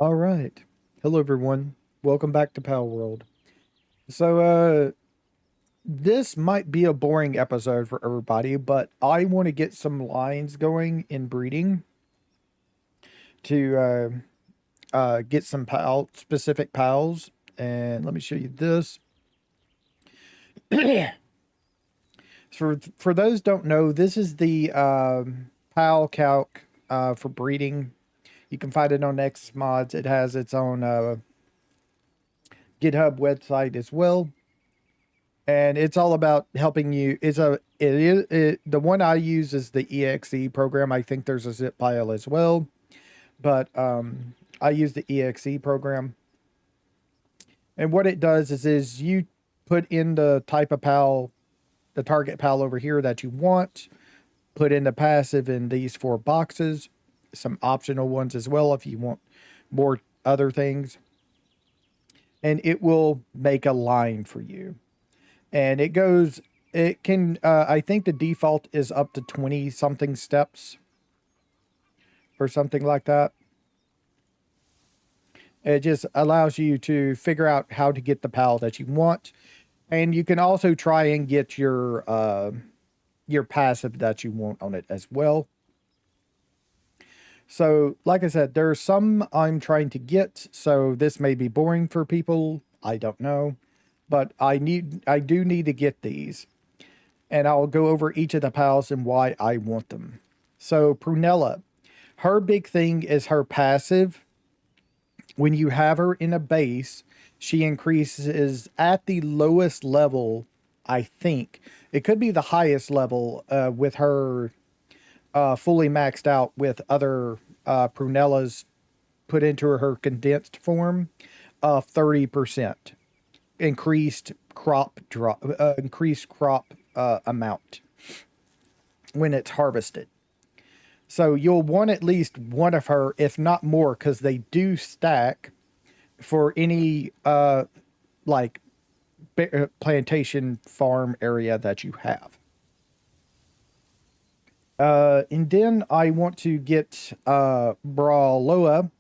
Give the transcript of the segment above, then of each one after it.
All right. Hello, everyone. Welcome back to Palworld. So, this might be a boring episode for everybody, but I want to get some lines going in breeding to get some specific pals. And let me show you this. For those don't know, this is the pal calc for breeding. You can find it on X Mods. It has its own GitHub website as well, and it's all about helping you. The one I use is the exe program. I think there's a zip file as well, but I use the exe program, and what it does is you put in the type of pal, the target pal over here that you want, put in the passive in these four boxes, some optional ones as well if you want more other things, and it will make a line for you. And it can I think the default is up to 20 something steps or something like that. It just allows you to figure out how to get the pal that you want, and you can also try and get your passive that you want on it as well. So like I said, there's some I'm trying to get, so this may be boring for people, I don't know, but I do need to get these, and I'll go over each of the pals and why I want them. So Prunella, her big thing is her passive. When you have her in a base, she increases at the lowest level. I think it could be the highest level with her fully maxed out with other Prunellas put into her condensed form. 30% increased crop amount when it's harvested. So you'll want at least one of her, if not more, because they do stack for any like plantation farm area that you have. And then I want to get Brawloa.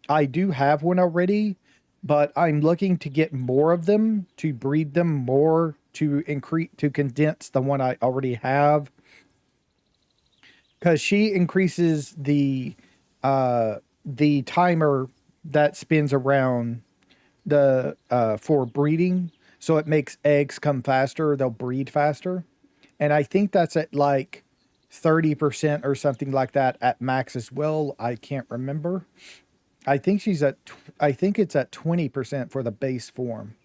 I do have one already, but I'm looking to get more of them to breed them more to increase to condense the one I already have, because she increases the timer that spins around the for breeding, so it makes eggs come faster. They'll breed faster, and I think that's at like 30% or something like that at max as well. I can't remember. I think she's at. I think it's at 20% for the base form.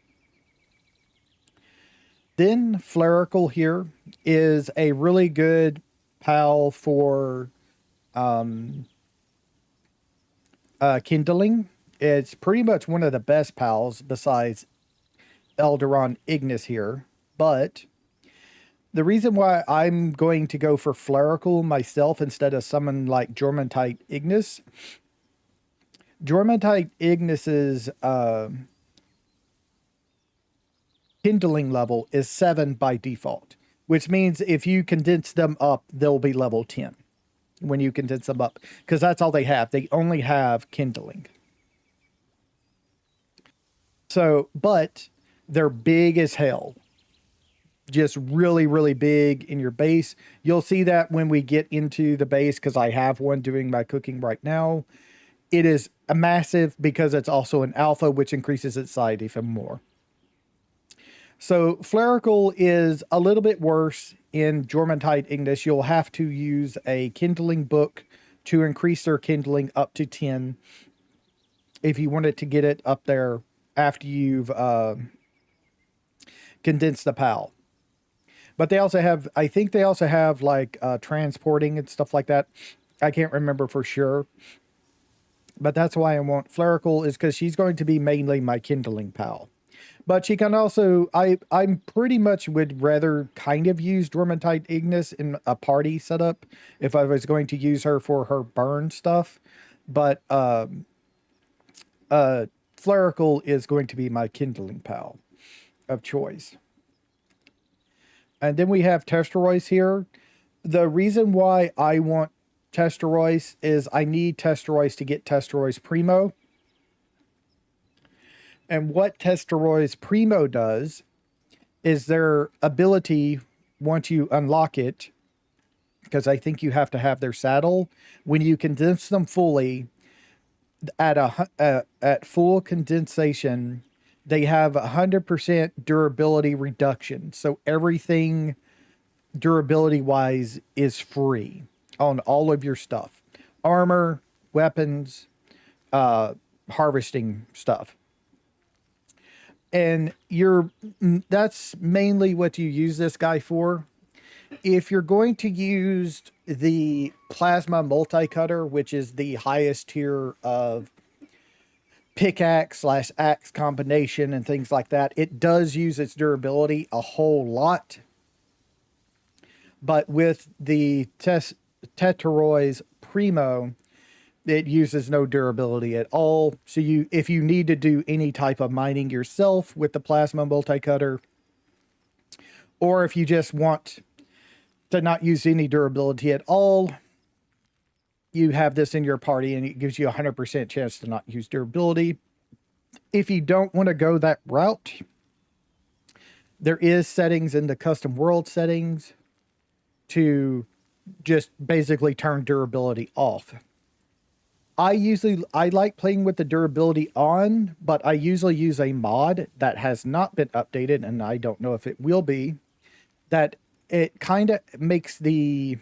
Then Flerical here is a really good pal for kindling. It's pretty much one of the best pals besides Elderon Ignis here. But the reason why I'm going to go for Flerical myself instead of someone like Jormuntite Ignis, Jormuntite Ignis's kindling level is 7 by default, which means if you condense them up, they'll be level 10 when you condense them up, because that's all they have. They only have kindling. So, but they're big as hell. Just really, really big in your base. You'll see that when we get into the base, because I have one doing my cooking right now. It is a massive because it's also an alpha, which increases its size even more. So Flerical is a little bit worse in Jormuntite Ignis. You'll have to use a kindling book to increase their kindling up to 10 if you wanted to get it up there after you've condensed the PAL. But they also have, I think they also have like transporting and stuff like that. I can't remember for sure. But that's why I want Flerical, is because she's going to be mainly my kindling pal. But she can also, I'm pretty much would rather kind of use Dormantite Ignis in a party setup if I was going to use her for her burn stuff. But Flerical is going to be my kindling pal of choice. And then we have Testerois here. The reason why I want Testerois is I need Testerois to get Testerois Primo. And what Testaroy's Primo does is their ability, once you unlock it, because I think you have to have their saddle, when you condense them fully at full condensation, they have 100% durability reduction. So everything durability wise is free on all of your stuff, armor, weapons, harvesting stuff. And that's mainly what you use this guy for. If you're going to use the plasma multi-cutter, which is the highest tier of pickaxe slash axe combination and things like that, it does use its durability a whole lot. But with the Teteroy's Primo, it uses no durability at all. So if you need to do any type of mining yourself with the plasma multi-cutter, or if you just want to not use any durability at all, you have this in your party and it gives you a 100% chance to not use durability. If you don't want to go that route, there is settings in the custom world settings to just basically turn durability off. I like playing with the durability on, but I usually use a mod that has not been updated, and I don't know if it will be, that it kind of makes the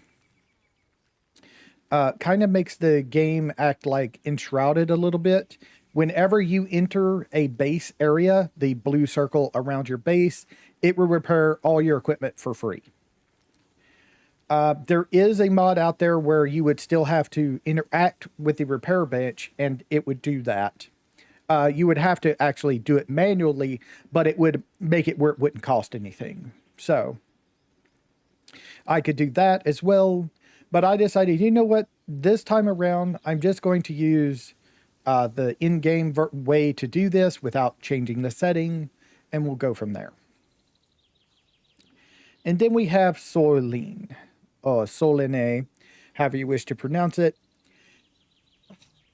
game act like enshrouded a little bit. Whenever you enter a base area, the blue circle around your base, it will repair all your equipment for free. There is a mod out there where you would still have to interact with the repair bench, and it would do that. You would have to actually do it manually, but it would make it where it wouldn't cost anything. So I could do that as well. But I decided, you know what? This time around, I'm just going to use the in-game way to do this without changing the setting, and we'll go from there. And then we have Soline, or Soline, however you wish to pronounce it.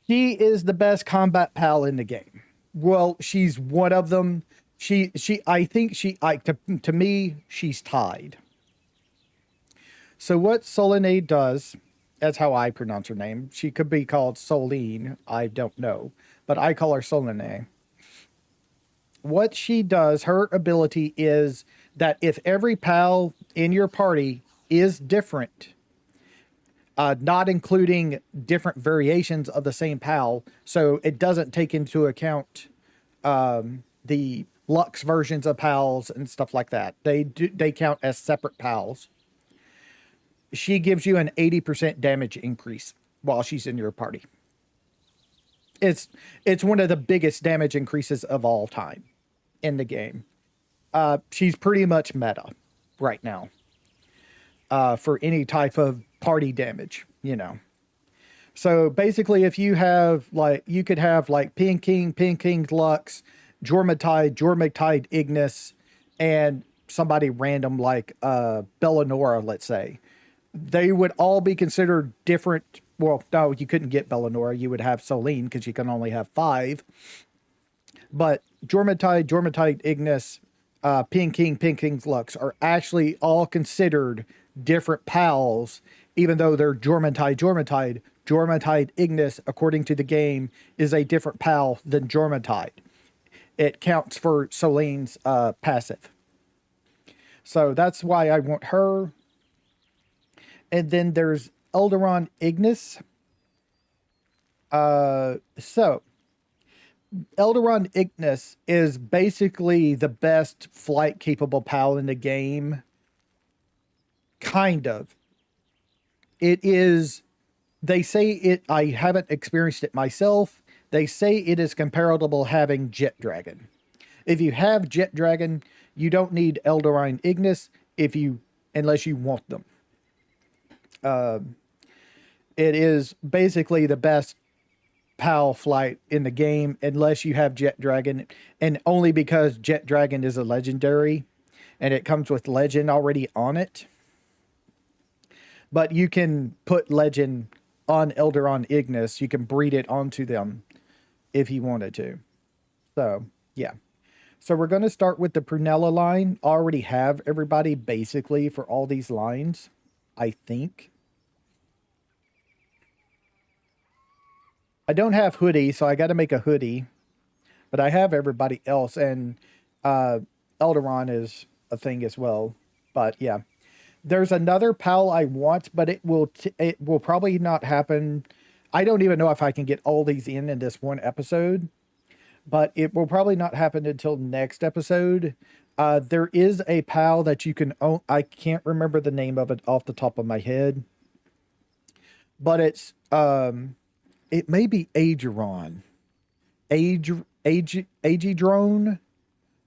She is the best combat pal in the game. Well, she's one of them. I think to me, she's tied. So what Soline does, that's how I pronounce her name. She could be called Soline, I don't know, but I call her Soline. What she does, her ability is that if every pal in your party is different, not including different variations of the same pal, so it doesn't take into account the Lux versions of pals and stuff like that. They count as separate pals. She gives you an 80% damage increase while she's in your party. It's one of the biggest damage increases of all time in the game. She's pretty much meta right now for any type of party damage, you know. So basically, if you have you could have Pin King Lux, Jormatide Ignis, and somebody random like Bellanora, let's say. They would all be considered different. Well, no, you couldn't get Bellanora. You would have Soline because you can only have 5. But Jormatide Ignis, Pin King Lux are actually all considered different pals, even though they're Jormatide. Jormatide Ignis, according to the game, is a different pal than Jormatide. It counts for Soline's passive. So that's why I want her. And then there's Elderon Ignis. So Elderon Ignis is basically the best flight capable pal in the game. Kind of. It is, they say it, I haven't experienced it myself. They say it is comparable having Jet Dragon. If you have Jet Dragon, you don't need Elderon Ignis unless you want them. It is basically the best PAL flight in the game unless you have Jet Dragon, and only because Jet Dragon is a legendary and it comes with legend already on it. But you can put legend on Elderon Ignis. You can breed it onto them if you wanted to. So Yeah. So we're going to start with the Prunella line. I already have everybody basically for all these lines, I think. I don't have hoodie, so I got to make a hoodie, but I have everybody else, and uh, Elderon is a thing as well. But yeah, there's another pal I want, but it will probably not happen. I don't even know if I can get all these in this one episode, but it will probably not happen until next episode. There is a pal that you can own. I can't remember the name of it off the top of my head, but it may be Ageron, Agedrone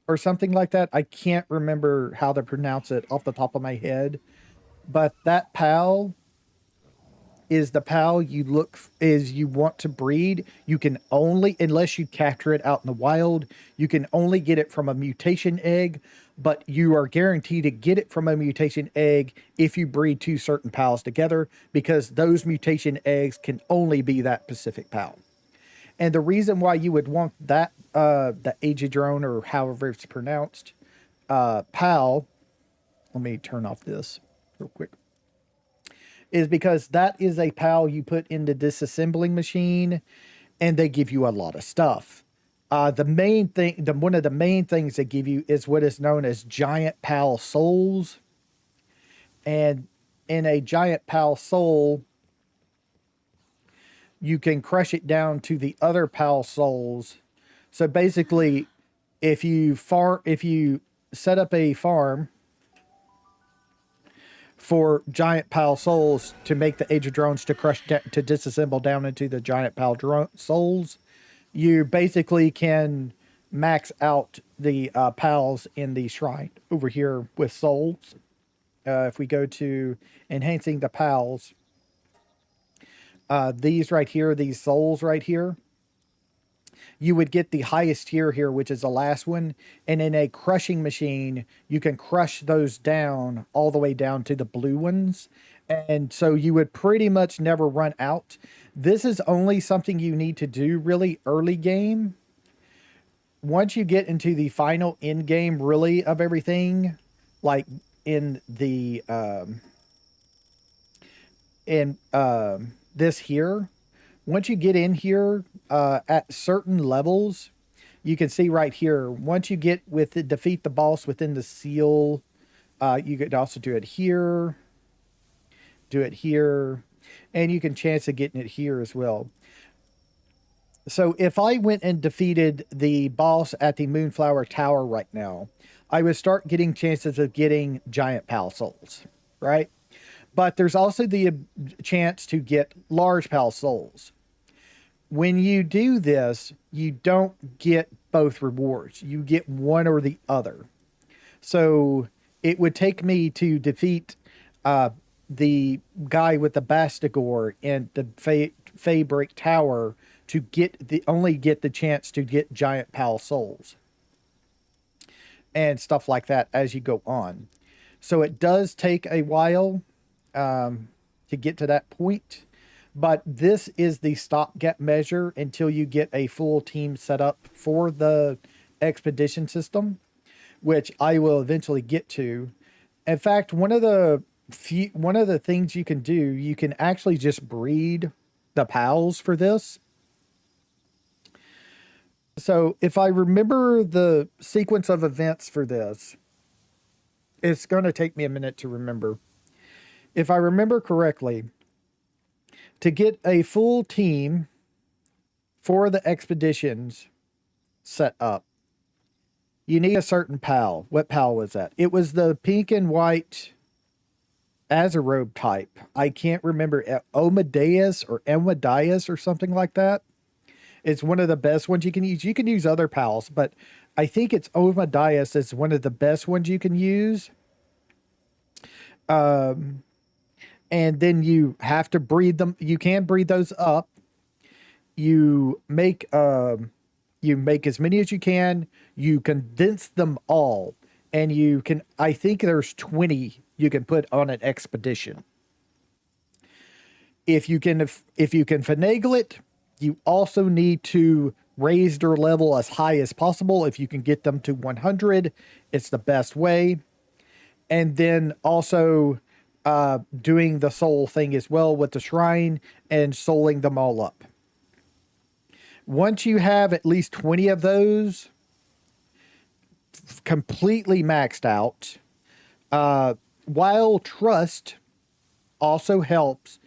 or something like that. I can't remember how to pronounce it off the top of my head, but that pal is the pal you want to breed. You can only, unless you capture it out in the wild, you can only get it from a mutation egg, but you are guaranteed to get it from a mutation egg if you breed two certain pals together, because those mutation eggs can only be that specific pal. And the reason why you would want that the Aegidrone, or however it's pronounced, pal, let me turn off this real quick, is because that is a pal you put in the disassembling machine, and they give you a lot of stuff. The main thing, one of the main things they give you is what is known as giant pal souls. And in a giant pal soul, you can crush it down to the other pal souls. So basically, if you set up a farm for giant pal souls to make the age of drones to to disassemble down into the giant pal souls, you basically can max out the pals in the shrine over here with souls. If we go to enhancing the pals, these right here, these souls right here, you would get the highest tier here, which is the last one. And in a crushing machine, you can crush those down all the way down to the blue ones. And so you would pretty much never run out. This is only something you need to do really early game. Once you get into the final end game, really, of everything, like in the this here, once you get in here at certain levels, you can see right here, once you get with it, defeat the boss within the seal, you could also do it here, and you can chance of getting it here as well. So if I went and defeated the boss at the Moonflower Tower right now, I would start getting chances of getting giant pal souls, right? But there's also the chance to get large pal souls. When you do this, you don't get both rewards. You get one or the other. So it would take me to defeat the guy with the Bastigor in the Fabric Tower to only get the chance to get giant pal souls and stuff like that as you go on. So it does take a while to get to that point, but this is the stopgap measure until you get a full team set up for the expedition system, which I will eventually get to. In fact, one of the things you can do, you can actually just breed the pals for this. So if I remember the sequence of events for this, it's going to take me a minute to remember. If I remember correctly, to get a full team for the expeditions set up, you need a certain pal. What pal was that? It was the pink and white Azarobe type. I can't remember, Omedeus or Enwadius or something like that. It's one of the best ones you can use. You can use other pals, but I think it's Omedeus is one of the best ones you can use. And then you have to breed them. You can breed those up. You make as many as you can. You condense them all, and you can. I think there's 20 you can put on an expedition. If you can finagle it, you also need to raise their level as high as possible. If you can get them to 100, it's the best way. And then also doing the soul thing as well with the shrine and souling them all up. Once you have at least 20 of those completely maxed out, while trust also helps,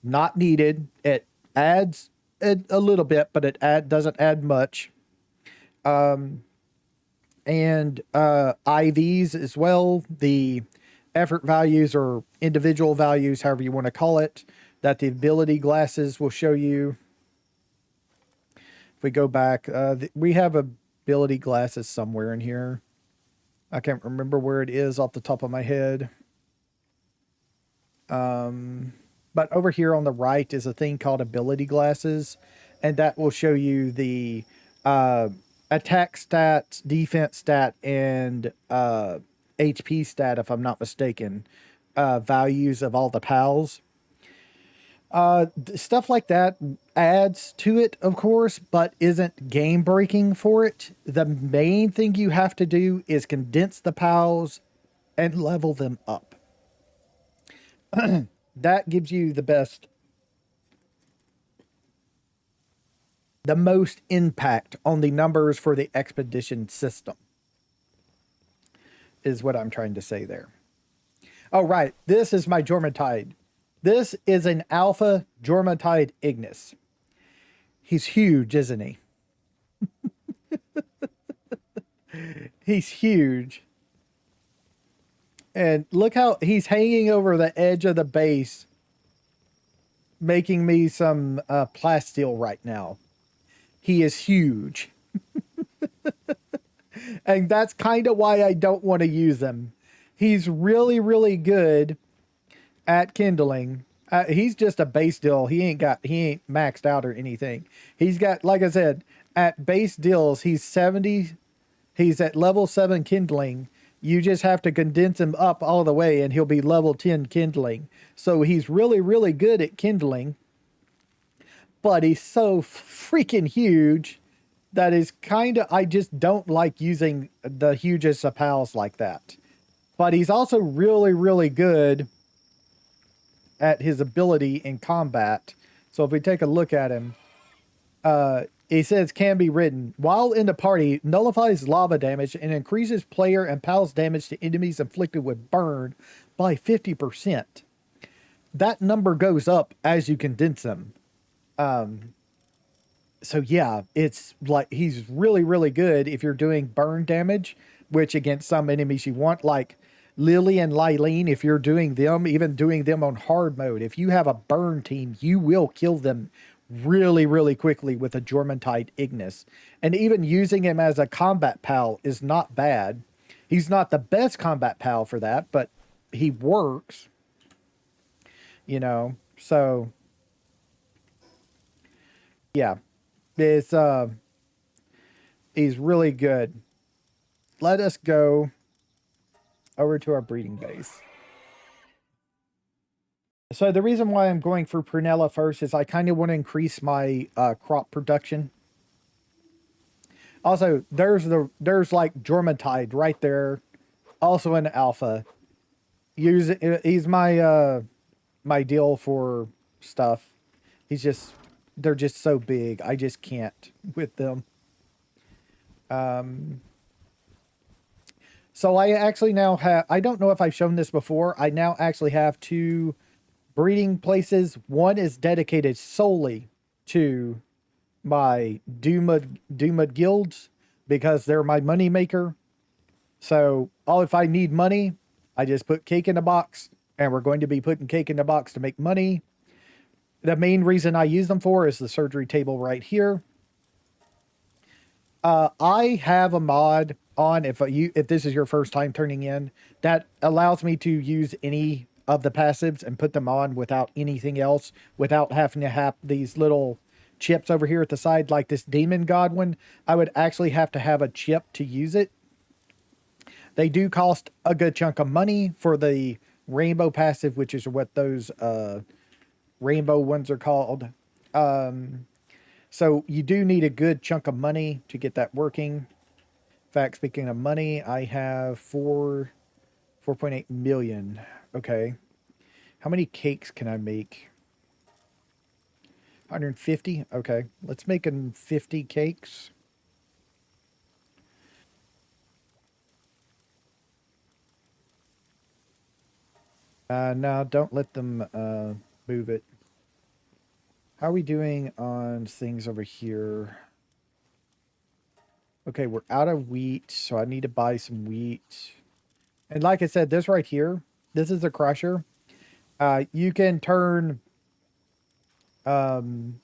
not needed. It adds a little bit, but it doesn't add much. And IVs as well, the effort values or individual values, however you want to call it, that the ability glasses will show you. If we go back, we have ability glasses somewhere in here. I can't remember where it is off the top of my head. But over here on the right is a thing called ability glasses, and that will show you the attack stats, defense stat, and HP stat, if I'm not mistaken, values of all the pals. Stuff like that adds to it, of course, but isn't game breaking for it. The main thing you have to do is condense the pals and level them up. That gives you the most impact on the numbers for the expedition system, is what I'm trying to say there. Oh, right. This is my Jormuntide. This is an alpha Jormuntide Ignis. He's huge, isn't he? He's huge. And look how he's hanging over the edge of the base, making me some plasteel right now. He is huge. And that's kind of why I don't want to use him. He's really, really good at kindling. He's just a base deal. He ain't maxed out or anything. He's got, like I said, at base deals, he's 70. He's at level 7 kindling. You just have to condense him up all the way and he'll be level 10 kindling. So he's really, really good at kindling. But he's so freaking huge that is kind of, I just don't like using the hugest of pals like that. But he's also really, really good at his ability in combat. So if we take a look at him, he says can be written. While in the party, nullifies lava damage and increases player and pals damage to enemies inflicted with burn by 50%. That number goes up as you condense them. So yeah, it's like he's really, really good if you're doing burn damage, which against some enemies you want, like Lily and Lylene, if you're doing them, even doing them on hard mode, if you have a burn team, you will kill them really, really quickly with a Jormuntide Ignis. And even using him as a combat pal is not bad. He's not the best combat pal for that, but he works. You know, so yeah. It's he's really good. Let us go over to our breeding base. So the reason why I'm going for Prunella first is I kind of want to increase my crop production. Also, there's like Jormuntide right there, also an alpha. He's my my deal for stuff. They're just so big. I just can't with them. So I actually now have, I don't know if I've shown this before. I now actually have 2 breeding places. One is dedicated solely to my Doomud guilds because they're my money maker. So if I need money, I just put cake in the box, and we're going to be putting cake in the box to make money. The main reason I use them for is the surgery table right here. I have a mod on, if this is your first time turning in, that allows me to use any of the passives and put them on without anything else, without having to have these little chips over here at the side, like this demon god one. I would actually have to have a chip to use it. They do cost a good chunk of money for the rainbow passive, which is what those rainbow ones are called. So you do need a good chunk of money to get that working. In fact, speaking of money, I have 4.8 million. Okay. How many cakes can I make? 150? Okay. Let's make 50 cakes. No, don't let them move it. How are we doing on things over here? Okay, we're out of wheat, so I need to buy some wheat. And like I said, this right here, this is a crusher. You can turn, um,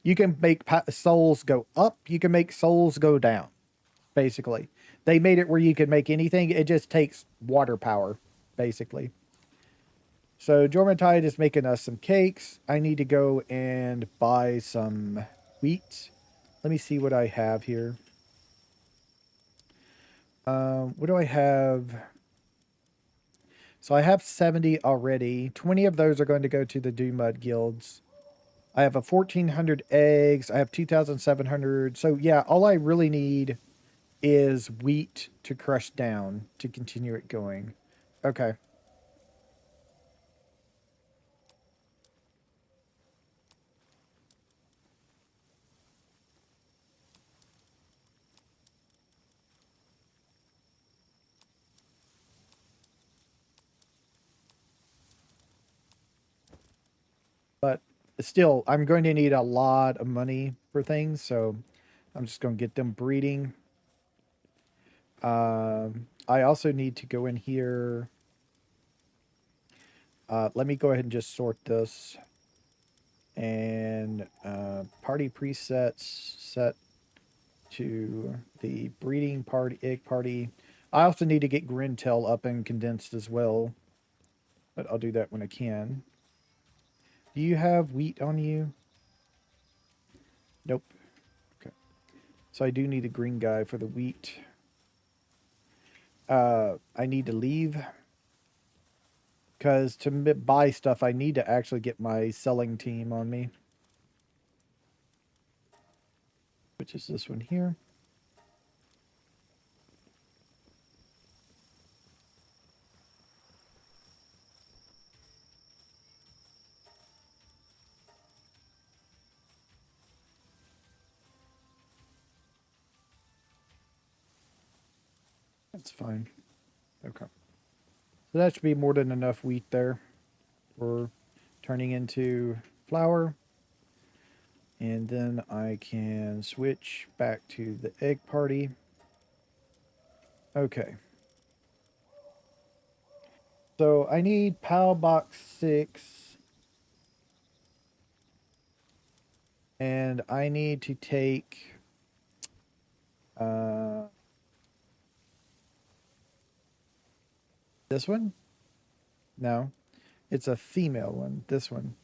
you can make souls go up. You can make souls go down. Basically, they made it where you can make anything. It just takes water power, basically. So Jormantide is making us some cakes. I need to go and buy some wheat. Let me see what I have here. What do I have? So I have 70 already. 20 of those are going to go to the Do Mud guilds. I have a 1,400 eggs. I have 2,700. So yeah, all I really need is wheat to crush down to continue it going. Okay. But still, I'm going to need a lot of money for things. So I'm just going to get them breeding. I also need to go in here. Let me go ahead and just sort this. And party presets set to the breeding party, egg party. I also need to get Grintel up and condensed as well, but I'll do that when I can. Do you have wheat on you? Nope. Okay. So I do need a green guy for the wheat. I need to leave because to buy stuff, I need to actually get my selling team on me, which is this one here. That's fine. Okay. So that should be more than enough wheat there for turning into flour. And then I can switch back to the egg party. Okay. So I need PAL box 6. And I need to take uh, this one. No, it's a female one. This one.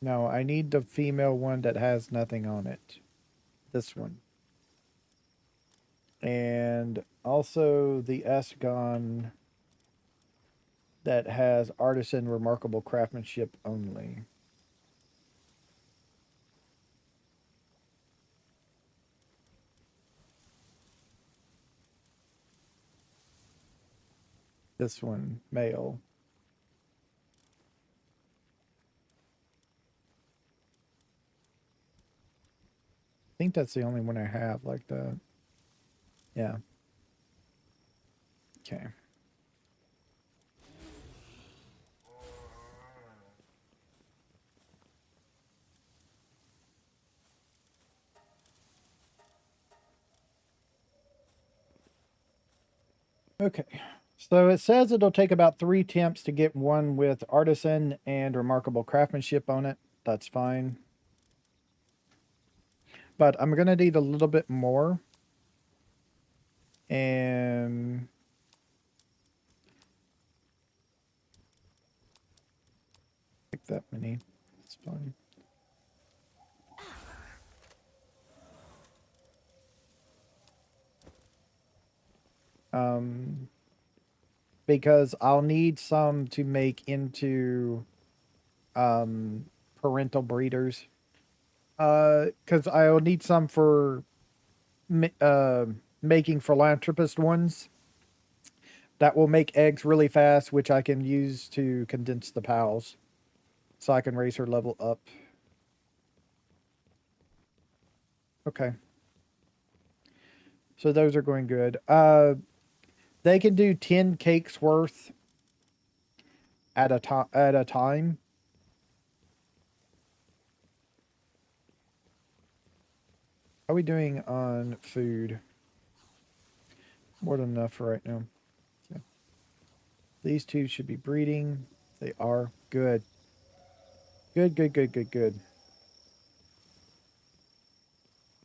No, I need the female one that has nothing on it. This one. And also the Esgon that has artisan remarkable craftsmanship only. This one, male. I think that's the only one I have like that. Yeah. Okay. Okay. So it says it'll take about 3 attempts to get one with artisan and remarkable craftsmanship on it. That's fine. But I'm going to need a little bit more. And pick that many. It's fine. Um, because I'll need some to make into parental breeders. Because I'll need some for making philanthropist ones that will make eggs really fast, which I can use to condense the pals, so I can raise her level up. Okay. So those are going good. They can do 10 cakes worth at a time. How are we doing on food? More than enough for right now. Yeah. These two should be breeding. They are good. Good, good, good, good, good.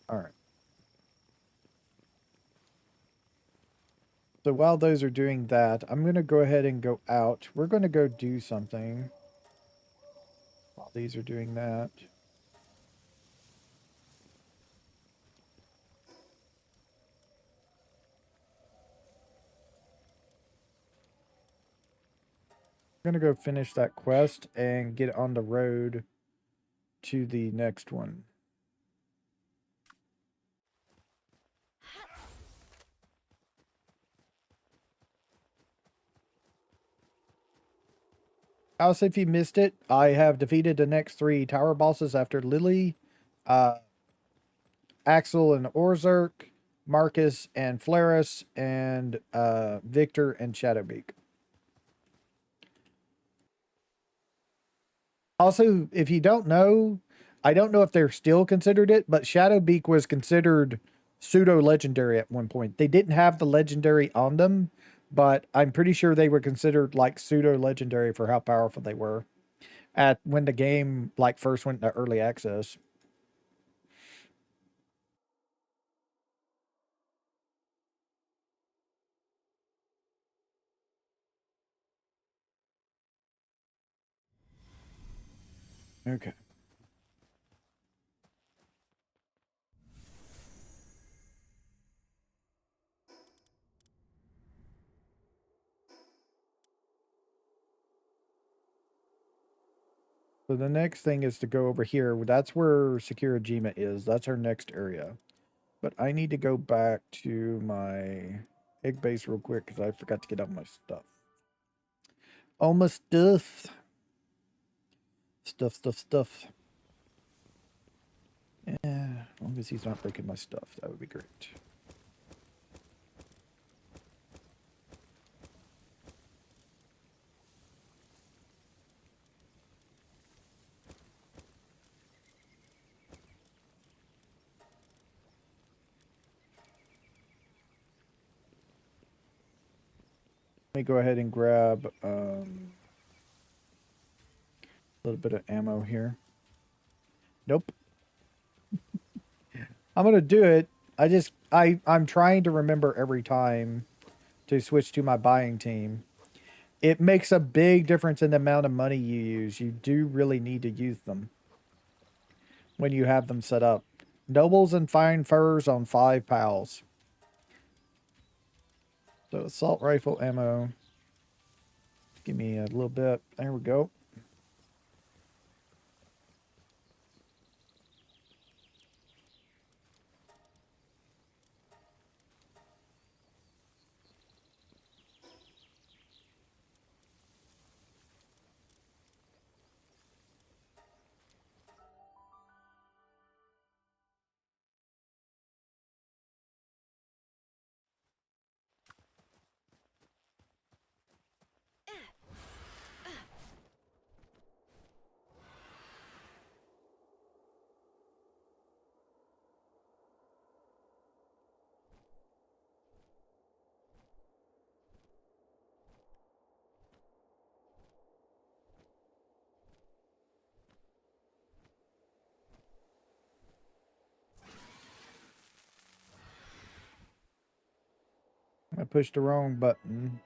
All right. So while those are doing that, I'm going to go ahead and go out. We're going to go do something while these are doing that. I'm going to go finish that quest and get on the road to the next one. Also, if you missed it, I have defeated the next 3 tower bosses after Lily, uh, Axel and Orzerk, Marcus and Flaris, and Victor and Shadowbeak. Also, if you don't know, I don't know if they're still considered it, but Shadowbeak was considered pseudo legendary at one point. They didn't have the legendary on them, but I'm pretty sure they were considered like pseudo legendary for how powerful they were at when the game like first went into early access. Okay. So the next thing is to go over here. That's where Sakurajima is. That's our next area. But I need to go back to my egg base real quick because I forgot to get out my stuff. All my stuff. Stuff. Yeah, as long as he's not breaking my stuff, that would be great. Let me go ahead and grab a little bit of ammo here. Nope. I'm gonna do it. I'm trying to remember every time to switch to my buying team. It makes a big difference in the amount of money you use. You do really need to use them when you have them set up. Nobles and fine furs on 5 pals. So assault rifle ammo. Give me a little bit. There we go. I pushed the wrong button.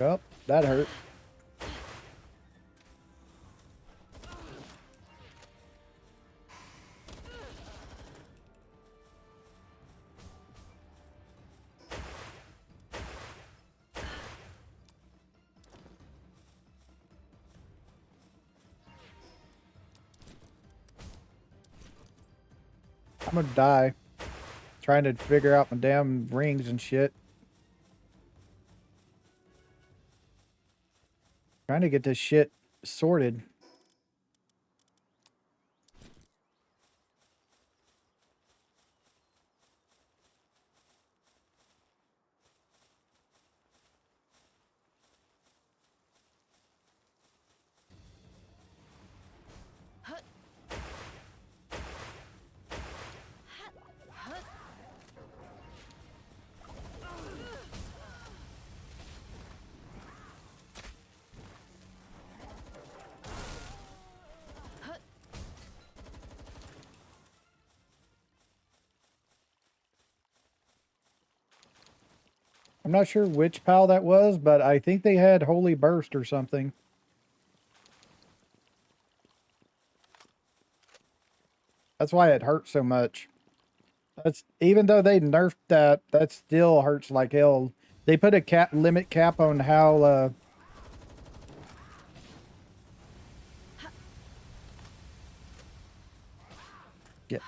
Oh, that hurt. I'm gonna die. Trying to figure out my damn rings and shit. Trying to get this shit sorted. I'm not sure which pal that was, but I think they had Holy Burst or something. That's why it hurt so much. That's even though they nerfed that, that still hurts like hell. They put a limit cap on how get.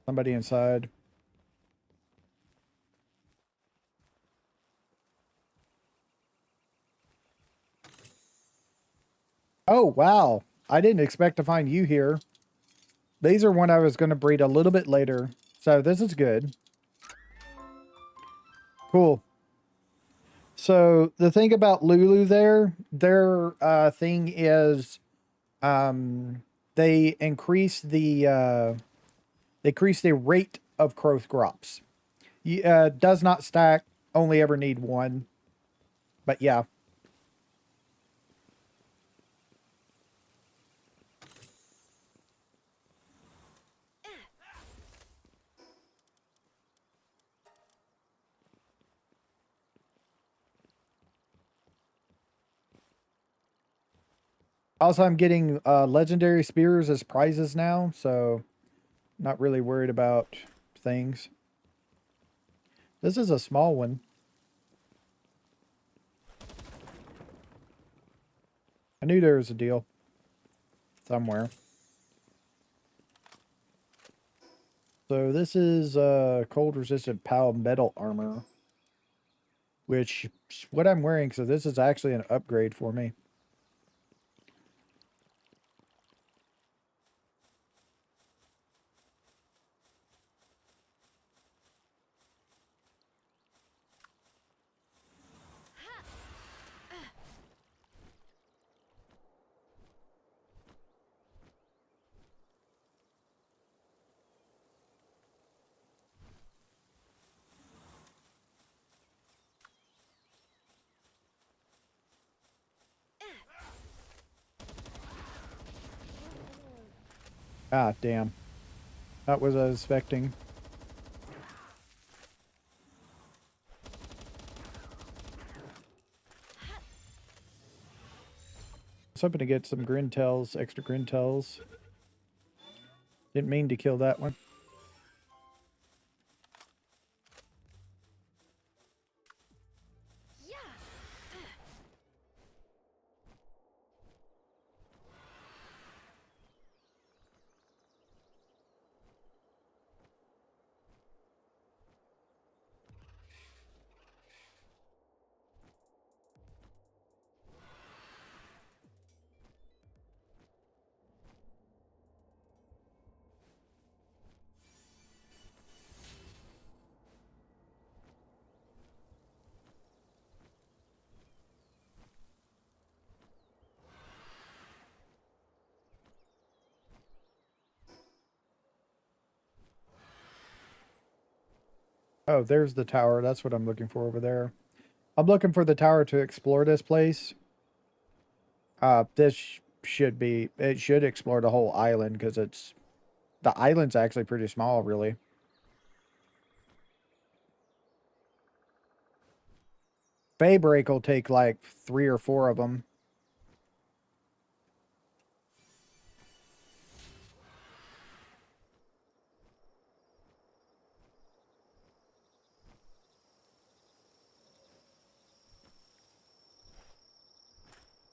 Somebody inside. Oh, wow. I didn't expect to find you here. These are one I was going to breed a little bit later. So this is good. Cool. So the thing about Lulu there, their thing is they increase the rate of growth crops. Does not stack, only ever need one. But yeah. Also, I'm getting legendary spears as prizes now, so not really worried about things. This is a small one. I knew there was a deal somewhere. So this is cold resistant PAL metal armor, which what I'm wearing. So this is actually an upgrade for me. Ah, damn. That was I was expecting. I was hoping to get some Grintells, extra Grintells. Didn't mean to kill that one. Oh, there's the tower. That's what I'm looking for over there. I'm looking for the tower to explore this place. This should be, it should explore the whole island because the island's actually pretty small, really. Faybreak will take like 3 or 4 of them.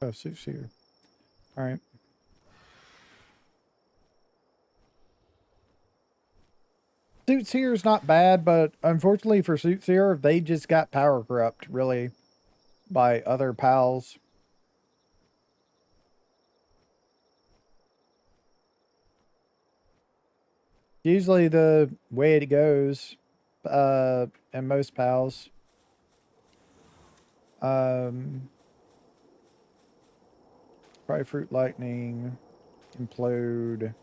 Oh, suits here. All right. Suits here is not bad, but unfortunately for Suits here, they just got power corrupt, really, by other pals. Usually the way it goes, in most pals. Um, Probably Fruit Lightning, Implode,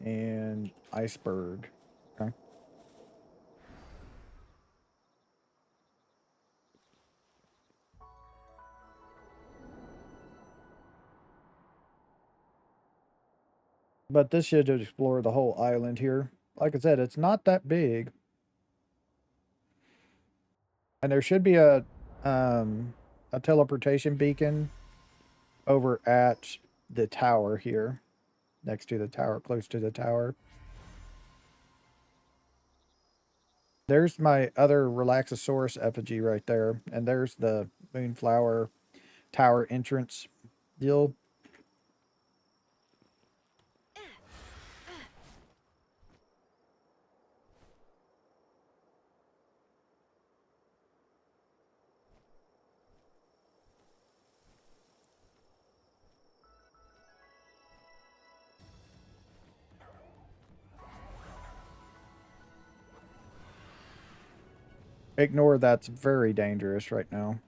and Iceberg. Okay. But this should explore the whole island here. Like I said, it's not that big. And there should be um a teleportation beacon over at the tower here. Next to the tower, close to the tower. There's my other Relaxosaurus effigy right there. And there's the Moonflower Tower entrance deal. Ignore that's very dangerous right now.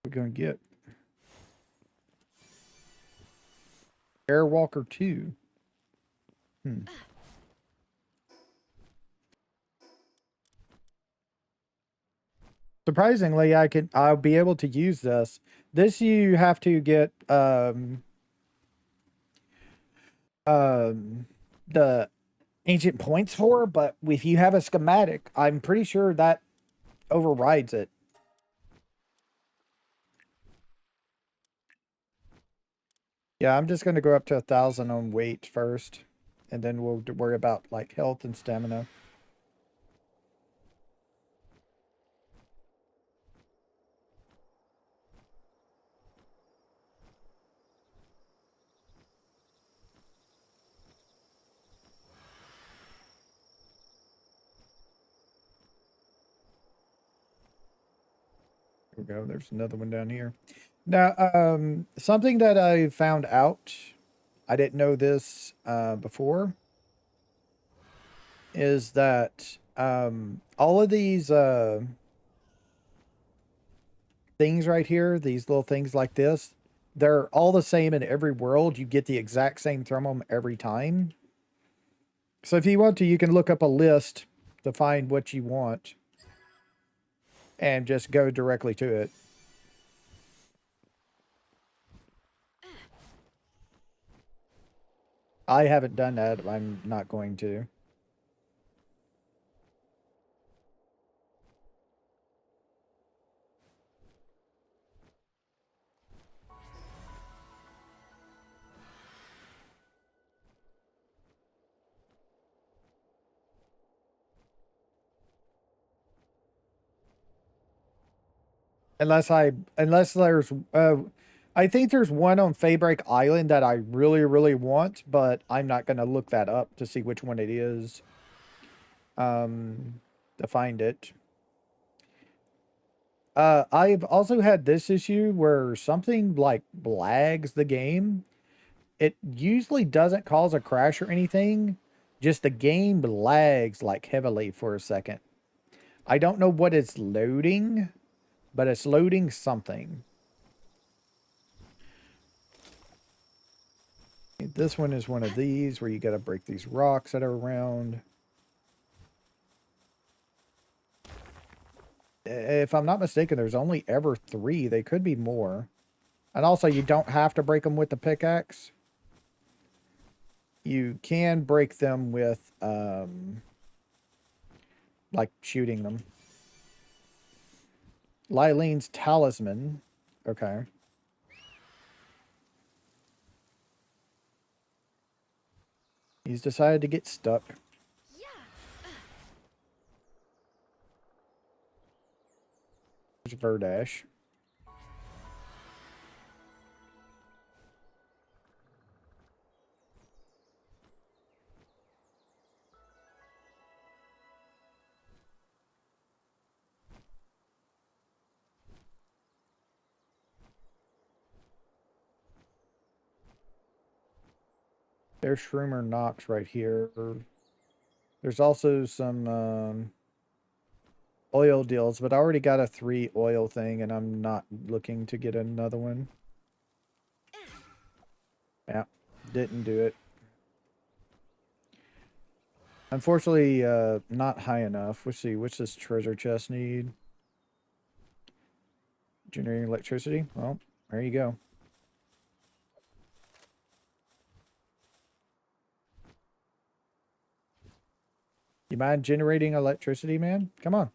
We're gonna get Airwalker 2. Hmm. Surprisingly, I'll be able to use this. This you have to get um the ancient points for, but if you have a schematic, I'm pretty sure that overrides it. Yeah, I'm just gonna go up to 1,000 on weight first, and then we'll worry about like health and stamina. Here we go. There's another one down here. Now, something that I found out, I didn't know this before, is that all of these things right here, these little things like this, they're all the same in every world. You get the exact same thermal every time. So if you want to, you can look up a list to find what you want and just go directly to it. I haven't done that. I'm not going to. Unless there's I think there's one on Faybreak Island that I really, really want, but I'm not gonna look that up to see which one it is. To find it. I've also had this issue where something like lags the game. It usually doesn't cause a crash or anything, just the game lags like heavily for a second. I don't know what it's loading, but it's loading something. This one is one of these where you got to break these rocks that are around. If I'm not mistaken, there's only ever 3. They could be more. And also, you don't have to break them with the pickaxe. You can break them with, like, shooting them. Lylene's Talisman. Okay. He's decided to get stuck. There's Verdash. There's Shroomer Knox right here. There's also some oil deals, but I already got a 3 oil thing, and I'm not looking to get another one. Yeah, didn't do it. Unfortunately, not high enough. Let's see, what's this treasure chest need? Generating electricity? Well, there you go. You mind generating electricity, man? Come on.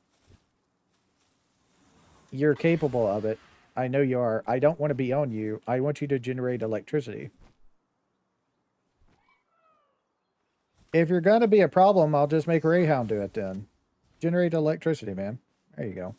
You're capable of it. I know you are. I don't want to be on you. I want you to generate electricity. If you're going to be a problem, I'll just make Rayhound do it then. Generate electricity, man. There you go.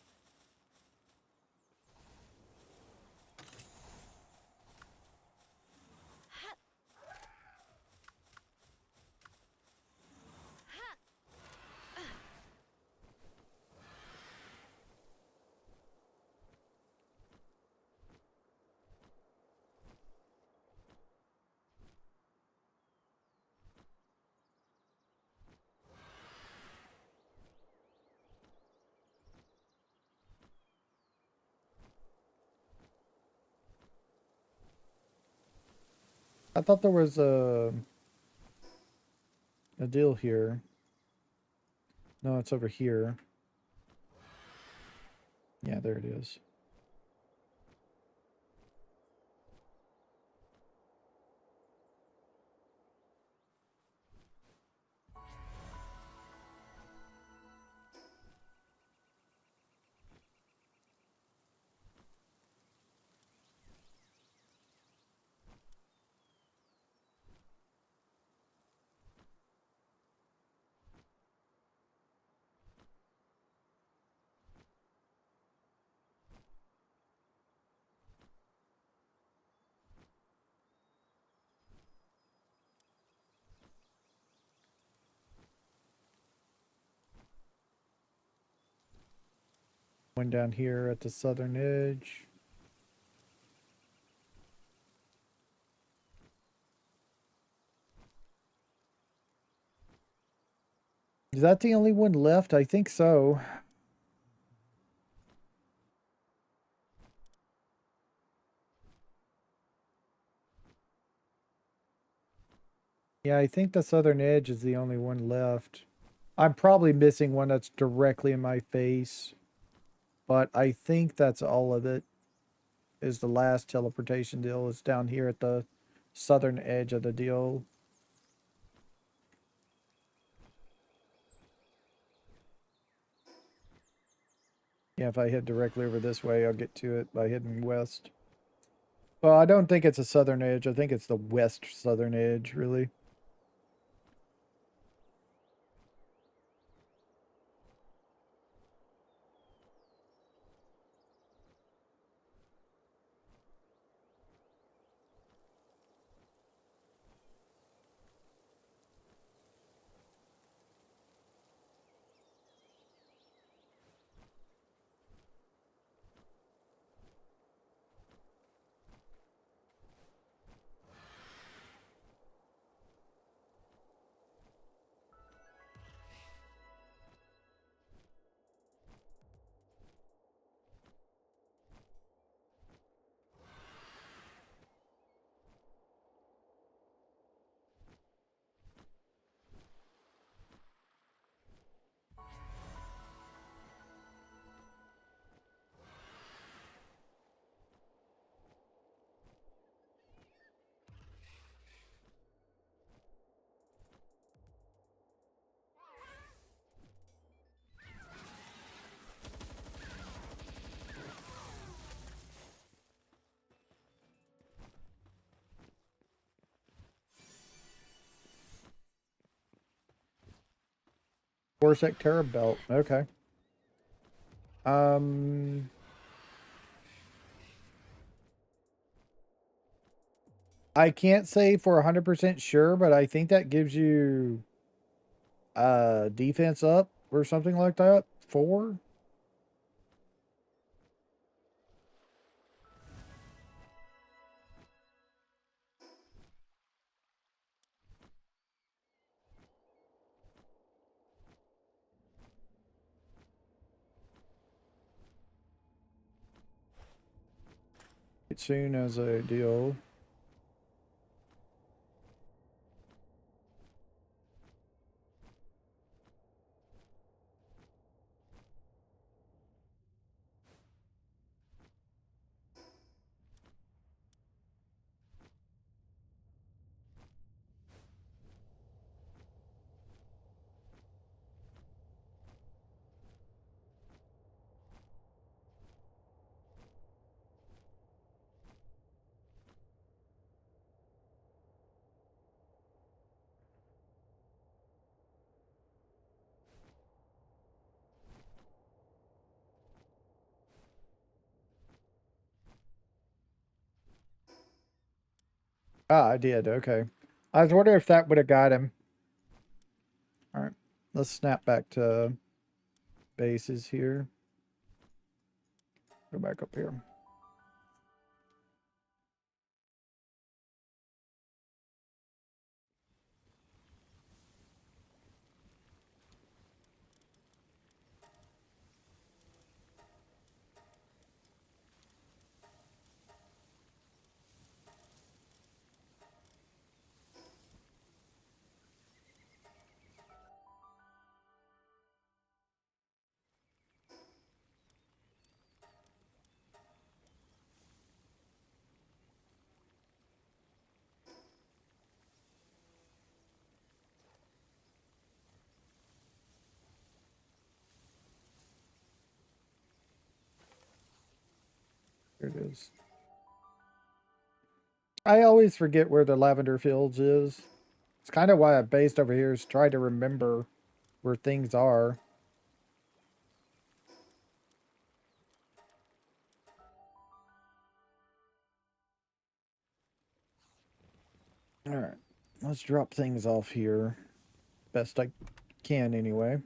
I thought there was a deal here. No, it's over here. Yeah, there it is. One down here at the southern edge. Is that the only one left? I think so. Yeah, I think the southern edge is the only one left. I'm probably missing one that's directly in my face. But I think that's all of it. Is the last teleportation deal is down here at the southern edge of the deal. Yeah, if I head directly over this way, I'll get to it by heading west. Well, I don't think it's a southern edge. I think it's the west southern edge, really. Borsec Terra Belt. Okay. Um, I can't say for 100% sure, but I think that gives you defense up or something like that. 4? As soon as a deal. Ah, I did. Okay. I was wondering if that would have got him. All right. Let's snap back to bases here. Go back up here. Here it is. I always forget where the lavender fields is. It's kind of why I based over here is try to remember where things are. All right. Let's drop things off here. Best I can anyway.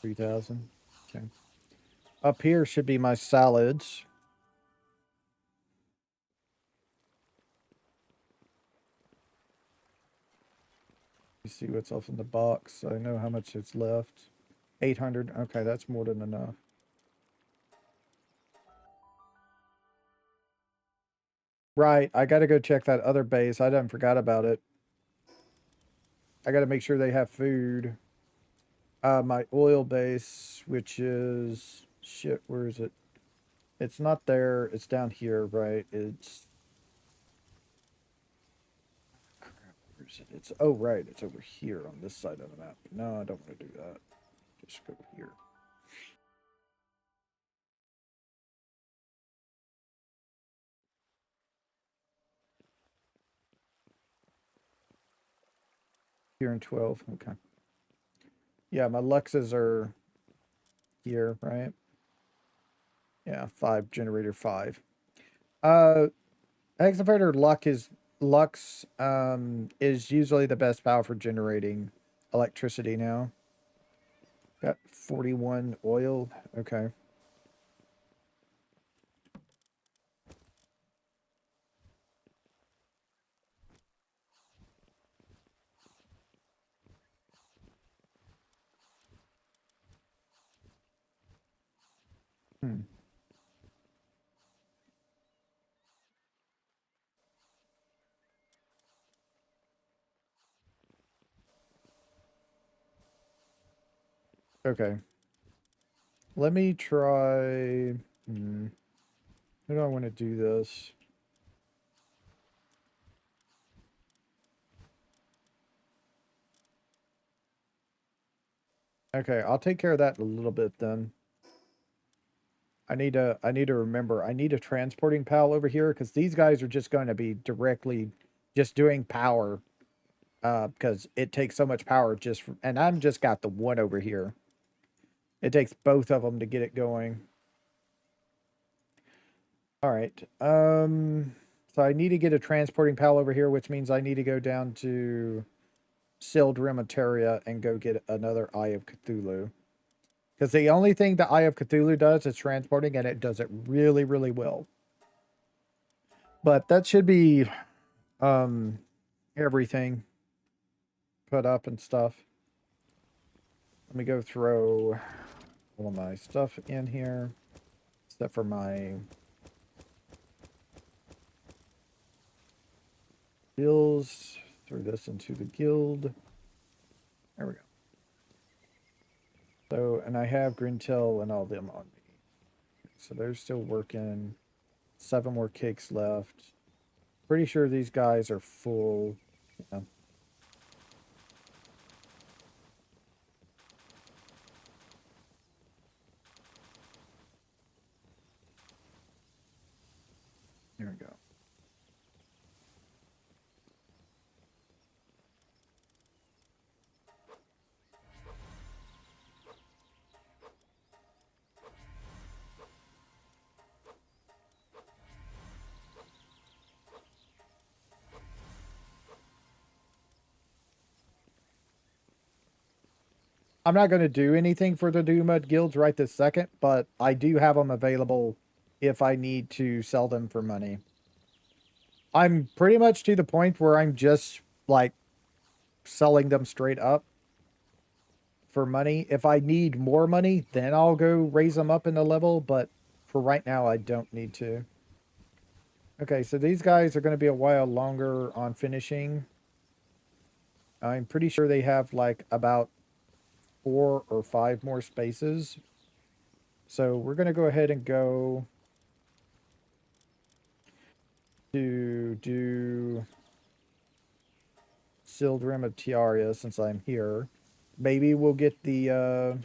$3,000. Okay. Up here should be my salads. You see what's off in the box. I know how much it's left. 800. Okay, that's more than enough. Right. I got to go check that other base. I done forgot about it. I got to make sure they have food. My oil base, which is shit. Where is it? It's not there. It's down here, right? It's crap. Where is it? It's oh right. It's over here on this side of the map. No, I don't want to do that. Just go here. Here in 12. Okay. Yeah, my Luxes are here, right? Yeah, 5 generator 5. Uh Excavator Lux is usually the best power for generating electricity now. Got 41 oil. Okay. Hmm. Okay. Let me try. How do I want to do this? Okay, I'll take care of that in a little bit then. I need to remember I need a transporting pal over here because these guys are just going to be directly just doing power because it takes so much power and I'm just got the one over here. It takes both of them to get it going. All right. So I need to get a transporting pal over here, which means I need to go down to Sildrimataria and go get another Eye of Cthulhu. Because the only thing the Eye of Cthulhu does is transporting, and it does it really, really well. But that should be um everything put up and stuff. Let me go throw all of my stuff in here, except for my bills. Throw this into the guild. There we go. So, and I have Grintel and all them on me. So they're still working. 7 more cakes left. Pretty sure these guys are full. Yeah. There we go. I'm not going to do anything for the Doomud guilds right this second, but I do have them available if I need to sell them for money. I'm pretty much to the point where I'm just like selling them straight up for money. If I need more money, then I'll go raise them up in the level, but for right now, I don't need to. Okay, so these guys are going to be a while longer on finishing. I'm pretty sure they have like about 4 or 5 more spaces. So we're going to go ahead and go to do Sildrim of Tiaria since I'm here. Maybe we'll get the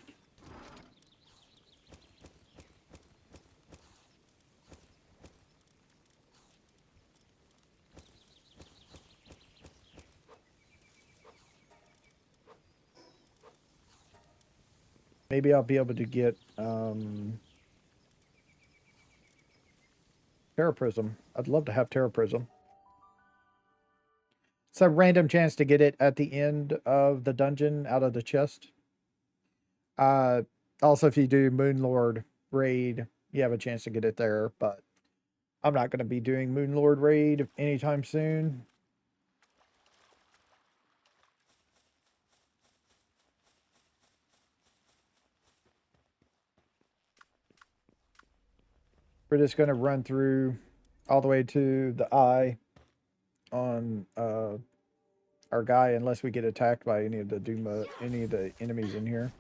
maybe I'll be able to get Terraprism. I'd love to have Terraprism. It's a random chance to get it at the end of the dungeon out of the chest. Uh, Also, if you do Moonlord raid, you have a chance to get it there. But I'm not going to be doing Moonlord raid anytime soon. We're just going to run through all the way to the eye on our guy, unless we get attacked by any of the enemies in here.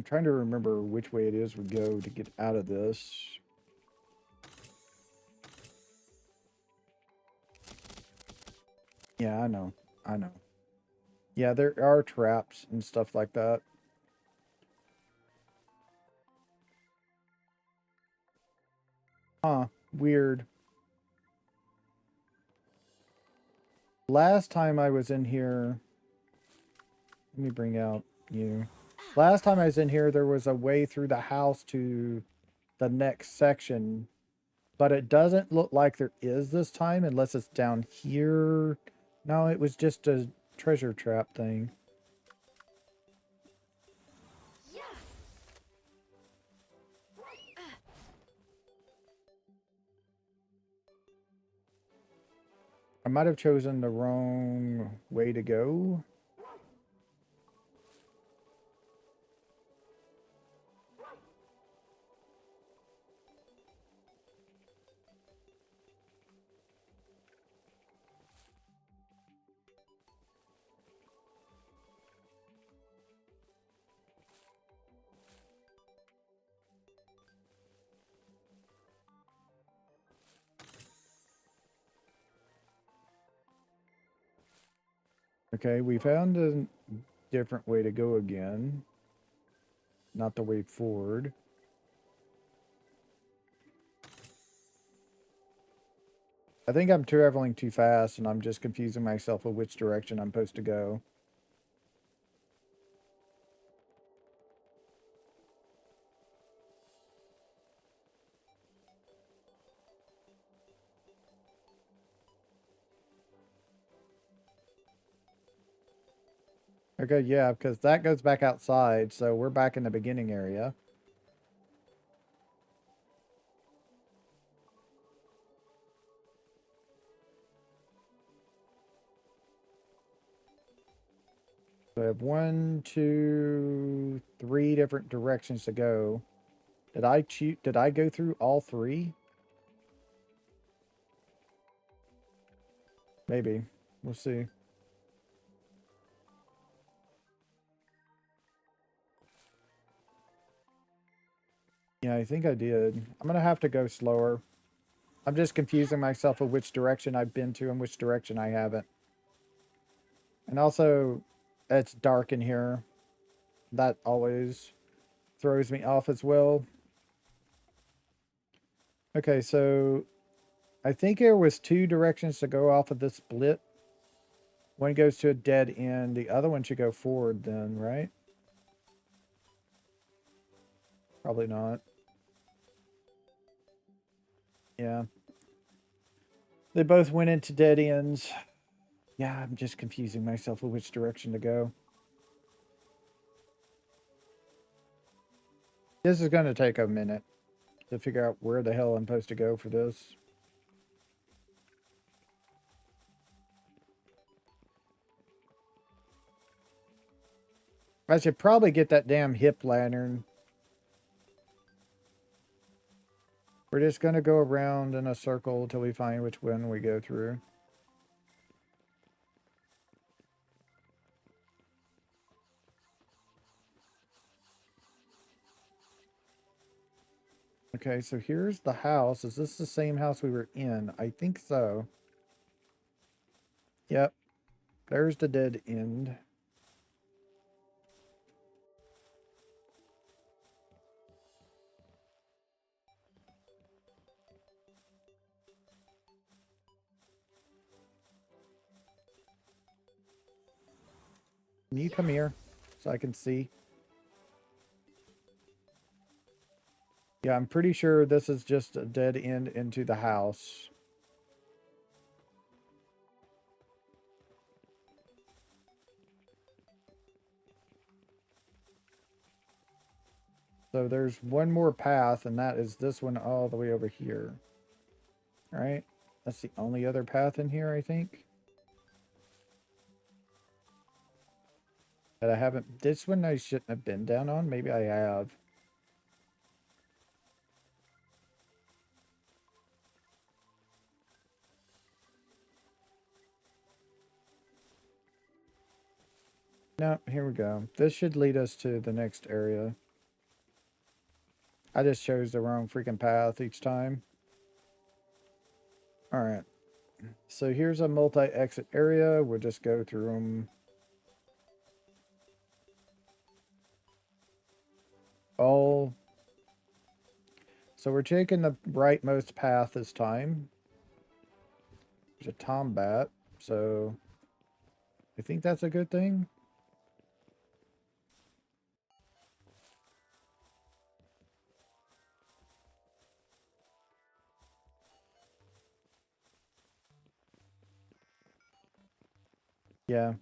I'm trying to remember which way it is we go to get out of this. Yeah, I know. I know. Yeah, there are traps and stuff like that. Huh. Weird. Last time I was in here, let me bring out you. Last time I was in here, there was a way through the house to the next section, but it doesn't look like there is this time unless it's down here. No, it was just a treasure trap thing. I might have chosen the wrong way to go. Okay, we found a different way to go again. Not the way forward. I think I'm traveling too fast and I'm just confusing myself with which direction I'm supposed to go. Okay, yeah, because that goes back outside, so we're back in the beginning area. So I have 1, 2, 3 different directions to go. Did I cheat? Did I go through all 3? Maybe. We'll see. Yeah, I think I did. I'm gonna have to go slower. I'm just confusing myself with which direction I've been to and which direction I haven't. And also, it's dark in here. That always throws me off as well. Okay, so I think there was 2 directions to go off of this split. One goes to a dead end. The other one should go forward then, right? Probably not. Yeah. They both went into dead ends. Yeah, I'm just confusing myself with which direction to go. This is going to take a minute to figure out where the hell I'm supposed to go for this. I should probably get that damn hip lantern. We're just going to go around in a circle until we find which one we go through. Okay, so here's the house. Is this the same house we were in? I think so. Yep. There's the dead end. Can you come here so I can see? Yeah, I'm pretty sure this is just a dead end into the house. So there's one more path, and that is this one all the way over here. All right? That's the only other path in here, I think. That I haven't... This one I shouldn't have been down on. Maybe I have. No, here we go. This should lead us to the next area. I just chose the wrong freaking path each time. All right. So here's a multi-exit area. We'll just go through them all. So we're taking the rightmost path this time. There's a Tombat, so I think that's a good thing. Yeah.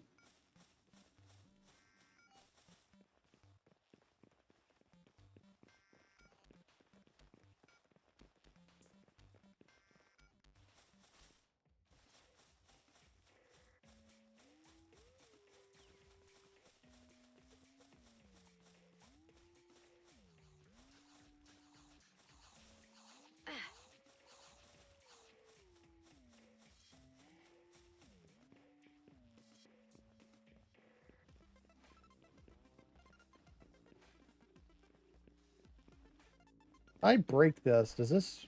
I break this. Does this...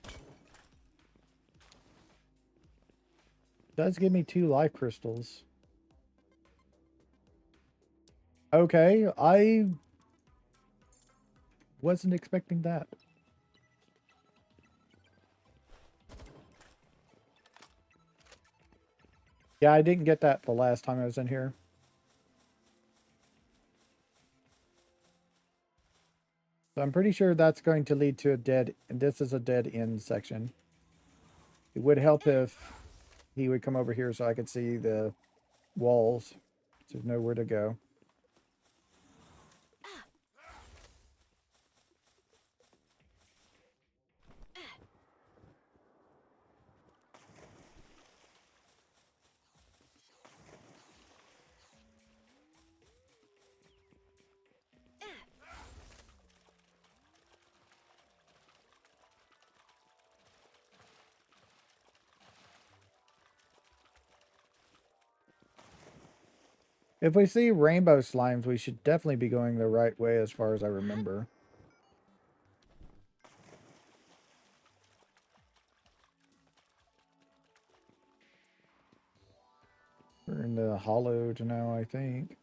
does give me 2 life crystals. Okay, I wasn't expecting that. Yeah, I didn't get that the last time I was in here. So I'm pretty sure that's going to lead to a dead... and this is a dead end section. It would help if he would come over here so I could see the walls. So know where to go. If we see rainbow slimes, we should definitely be going the right way as far as I remember. We're in the hollowed now, I think.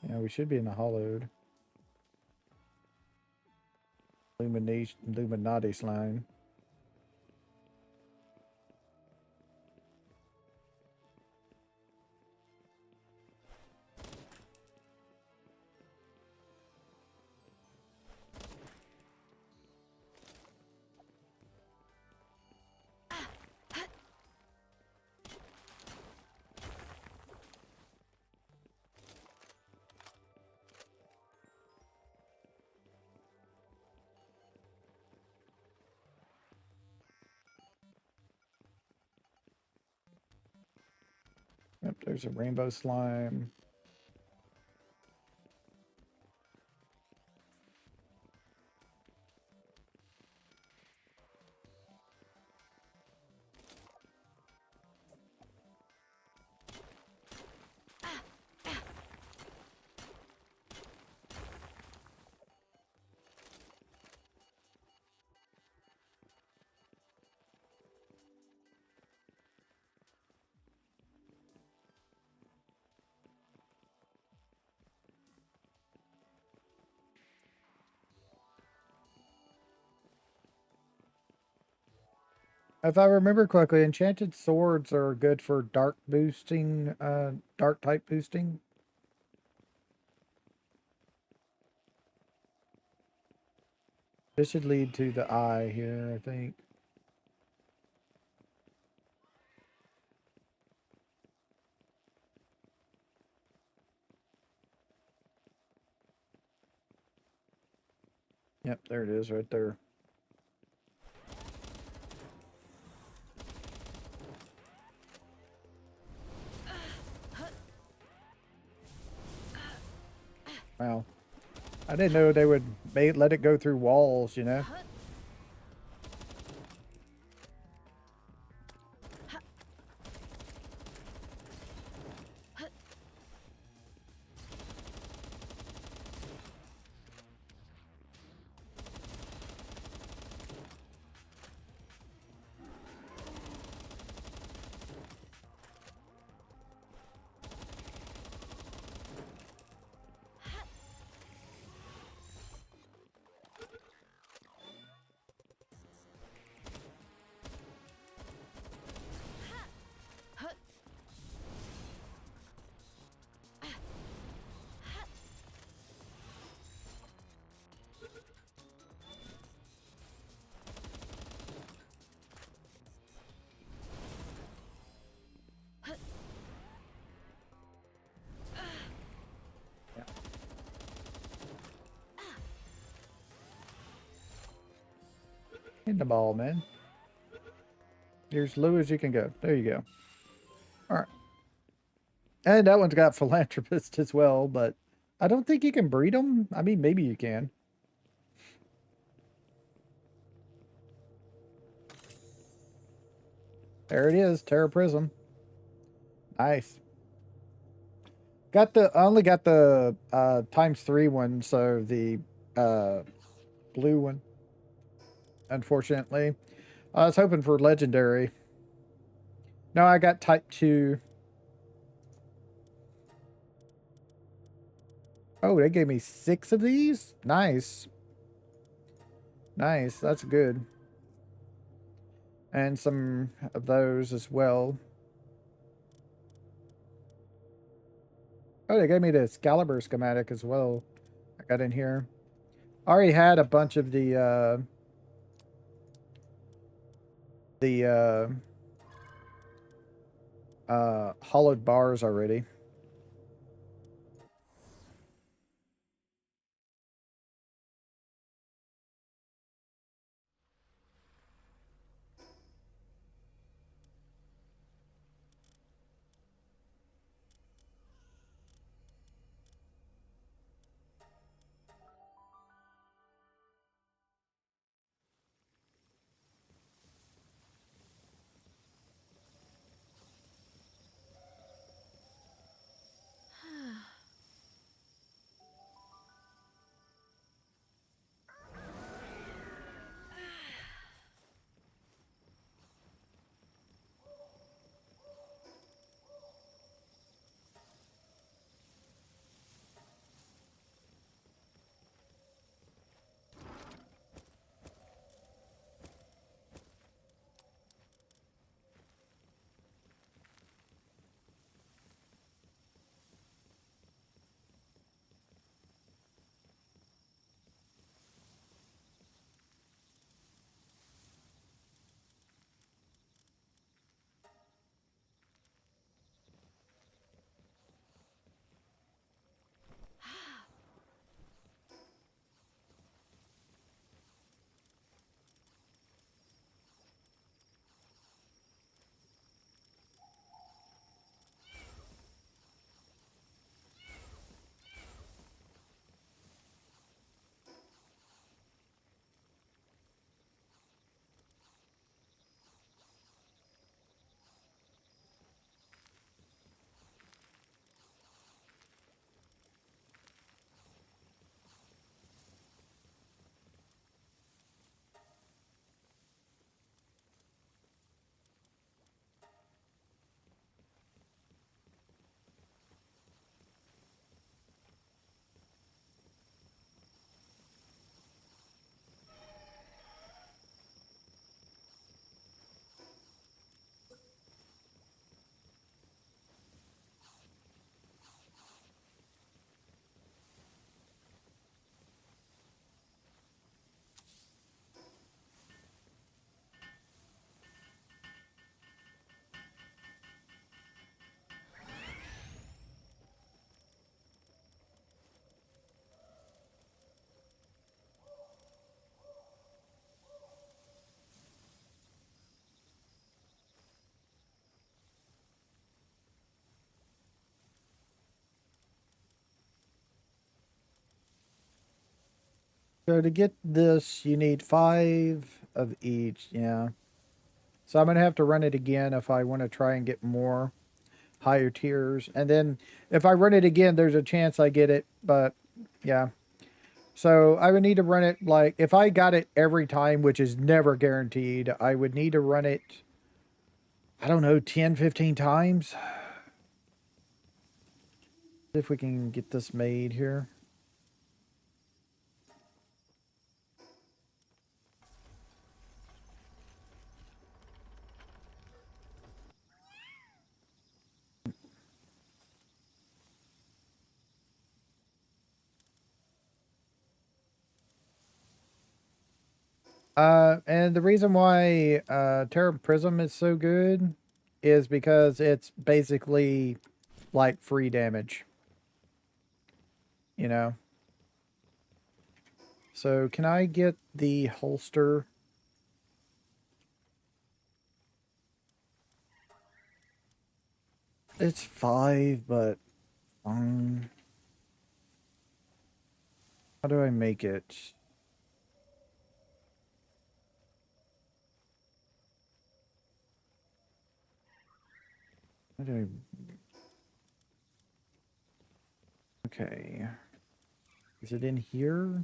Yeah, we should be in the hollowed. Illuminati slime. Yep, there's a rainbow slime. If I remember correctly, enchanted swords are good for dark boosting, dark type boosting. This should lead to the eye here, I think. Yep, there it is right there. Wow. I didn't know they would let it go through walls, you know? in the ball, man. You're as low as you can go. There you go. All right. And that one's got philanthropist as well, but I don't think you can breed them. I mean, maybe you can. There it is, Terraprism. Nice. I only got the ×3 one, so the uh, blue one, unfortunately. I was hoping for legendary. No, I got type 2. Oh, they gave me 6 of these? Nice. Nice, that's good. And some of those as well. Oh, they gave me the Excalibur schematic as well. I got in here. I already had a bunch of the hollowed bars already. So to get this, you need 5 of each. Yeah. So I'm going to have to run it again if I want to try and get more higher tiers. And then if I run it again, there's a chance I get it. But yeah. So I would need to run it like if I got it every time, which is never guaranteed, I would need to run it, I don't know, 10, 15 times. If we can get this made here. And the reason why Terraprism is so good is because it's basically like free damage. You know? So can I get the holster? It's 5, but how do I make it? How do I? Okay. Is it in here?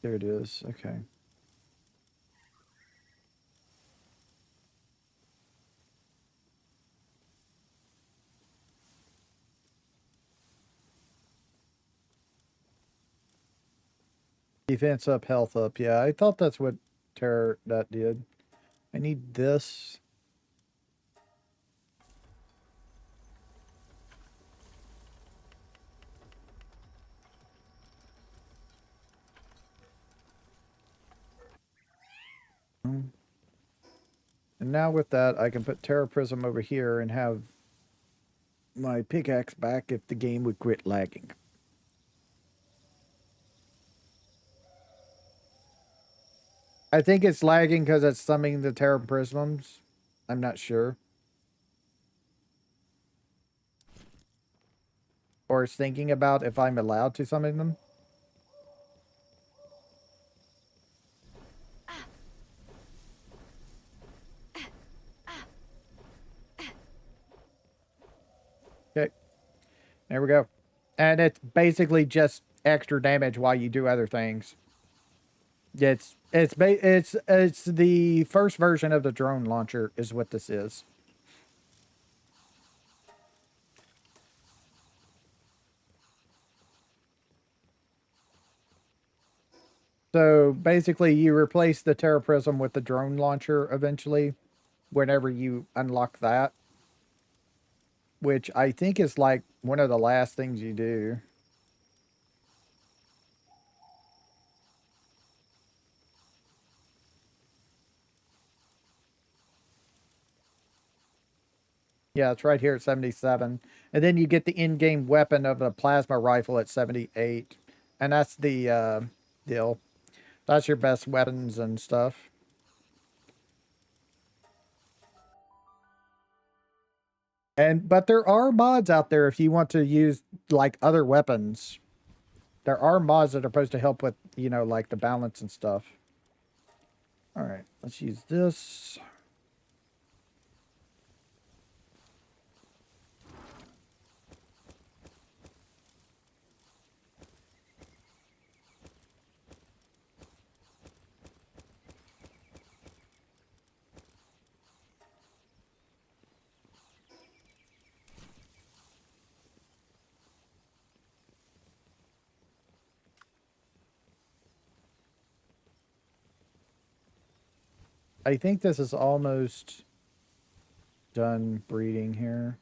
There it is. Okay. Defense up, health up. Yeah, I thought that's what Terror that did. I need this. And now with that, I can put Terraprism over here and have my pickaxe back if the game would quit lagging. I think it's lagging because it's summoning the Terraprisms. I'm not sure. Or it's thinking about if I'm allowed to summon them. Okay, there we go. And it's basically just extra damage while you do other things. It's the first version of the drone launcher is what this is. So basically, you replace the Terraprism with the drone launcher eventually, whenever you unlock that, which I think is like one of the last things you do. Yeah, it's right here at 77. And then you get the in-game weapon of a plasma rifle at 78. And that's the deal. That's your best weapons and stuff. But there are mods out there if you want to use like other weapons. There are mods that are supposed to help with, like the balance and stuff. All right, let's use this. I think this is almost done breeding here.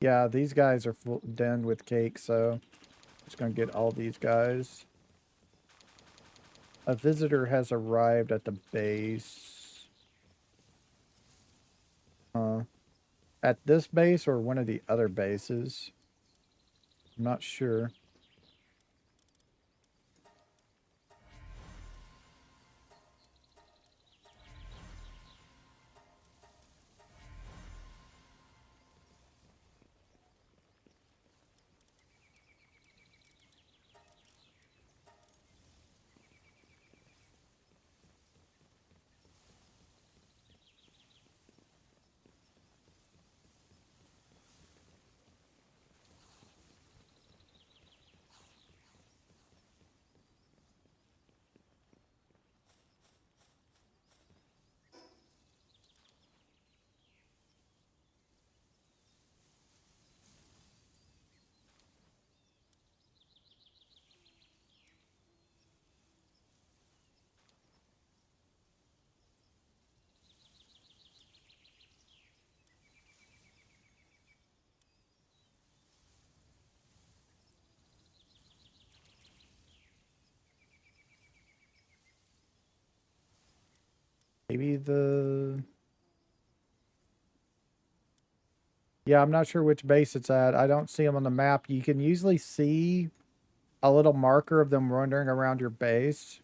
Yeah, these guys are done with cake, so just gonna get all these guys. A visitor has arrived at the base. At this base or one of the other bases? I'm not sure. Maybe the... Yeah, I'm not sure which base it's at. I don't see them on the map. You can usually see a little marker of them wandering around your base,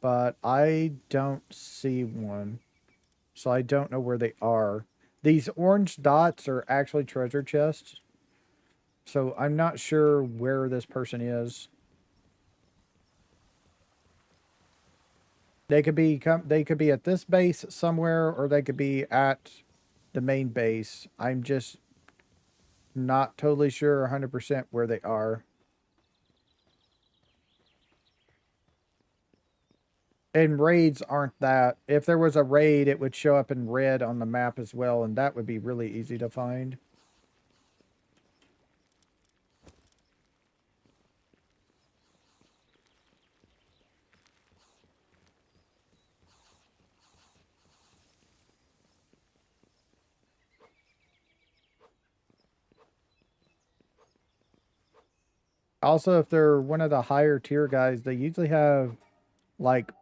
but I don't see one. So I don't know where they are. These orange dots are actually treasure chests. So I'm not sure where this person is. They could be at this base somewhere, or they could be at the main base. I'm just not totally sure 100% where they are. And raids aren't that. If there was a raid, it would show up in red on the map as well, and that would be really easy to find. Also, if they're one of the higher tier guys, they usually have like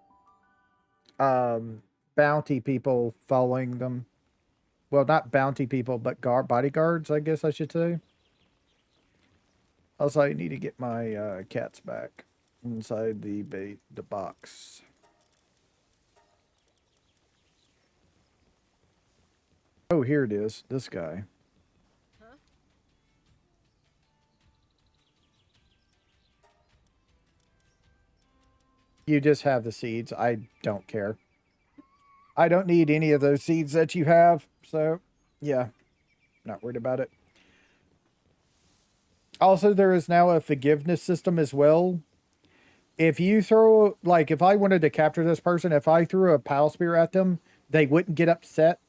um bounty people following them. Well, not bounty people, but bodyguards, I guess I should say. Also, I need to get my cats back inside the box. Oh, here it is. This guy. Huh? You just have the seeds. I don't care. I don't need any of those seeds that you have. So, yeah, not worried about it. Also, there is now a forgiveness system as well. If you throw, like, if I wanted to capture this person, if I threw a pile spear at them, they wouldn't get upset.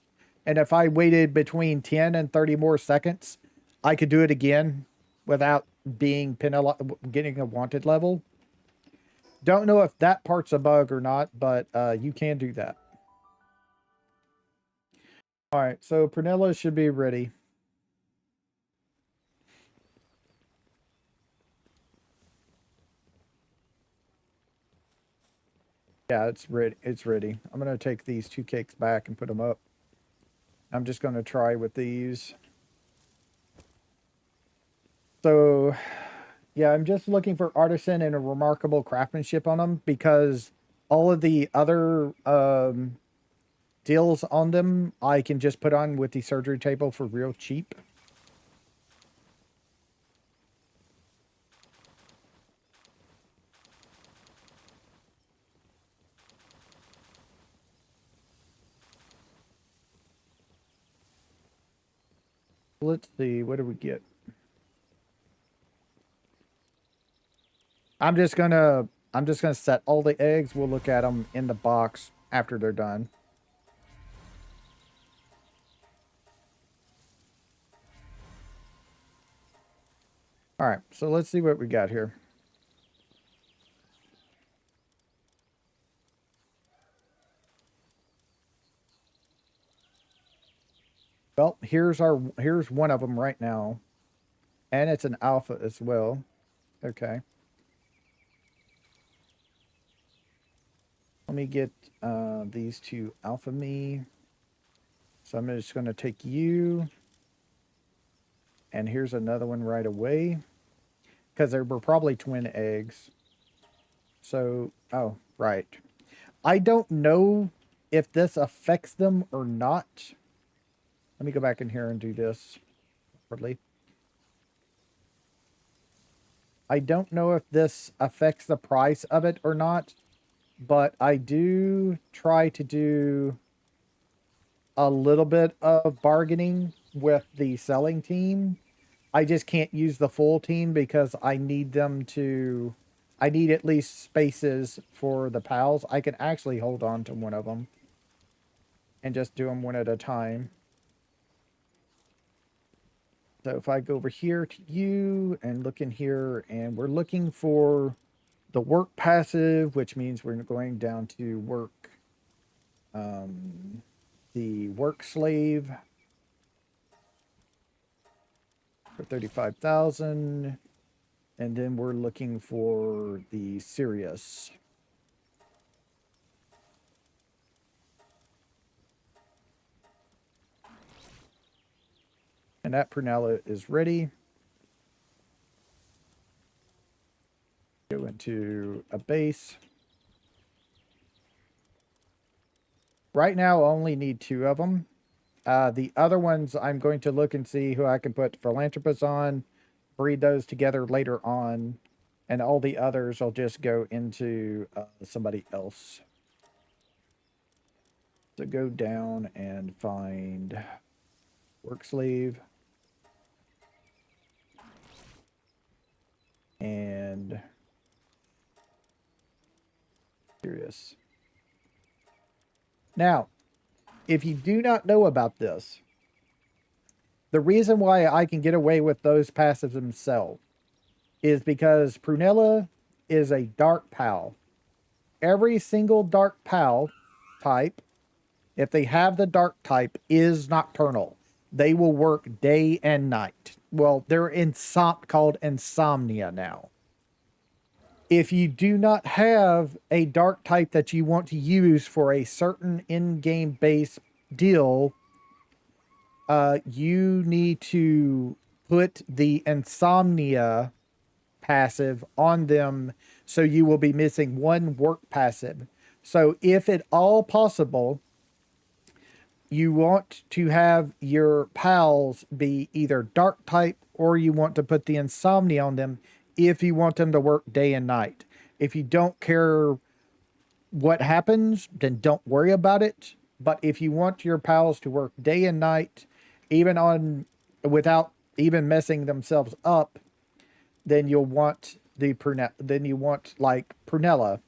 And if I waited between 10 and 30 more seconds, I could do it again without being getting a wanted level. Don't know if that part's a bug or not, but you can do that. All right, so Prunella should be ready. Yeah, it's ready. It's ready. I'm going to take these 2 cakes back and put them up. I'm just going to try with these. So, yeah, I'm just looking for artisan and a remarkable craftsmanship on them because all of the other deals on them I can just put on with the surgery table for real cheap. Let's see, what do we get? I'm just gonna set all the eggs. We'll look at them in the box after they're done. All right, so let's see what we got here. Well, here's one of them right now, and it's an alpha as well. Okay, let me get these two alpha me. So I'm just going to take you, and here's another one right away, because they were probably twin eggs. So, oh, right. I don't know if this affects them or not. Let me go back in here and do this properly. I don't know if this affects the price of it or not, but I do try to do a little bit of bargaining with the selling team. I just can't use the full team because I need them to... I need at least spaces for the pals. I can actually hold on to one of them and just do them one at a time. So if I go over here to you and look in here, and we're looking for the work passive, which means we're going down to work, the work slave for 35,000. And then we're looking for the serious. And that prunella is ready. Go into a base. Right now, I only need 2 of them. The other ones, I'm going to look and see who I can put Philanthropus on, breed those together later on, and all the others will just go into somebody else. So go down and find work sleeve. And curious. Now, if you do not know about this, the reason why I can get away with those passives themselves is because Prunella is a dark pal. Every single dark pal type, if they have the dark type, is nocturnal. They will work day and night. Well, they're called insomnia now. If you do not have a dark type that you want to use for a certain in-game base deal, you need to put the insomnia passive on them, so you will be missing 1 work passive. So if at all possible, you want to have your pals be either dark type, or you want to put the insomnia on them if you want them to work day and night. If you don't care what happens, then don't worry about it. But if you want your pals to work day and night, even on without even messing themselves up, then you'll want then you want like Prunella,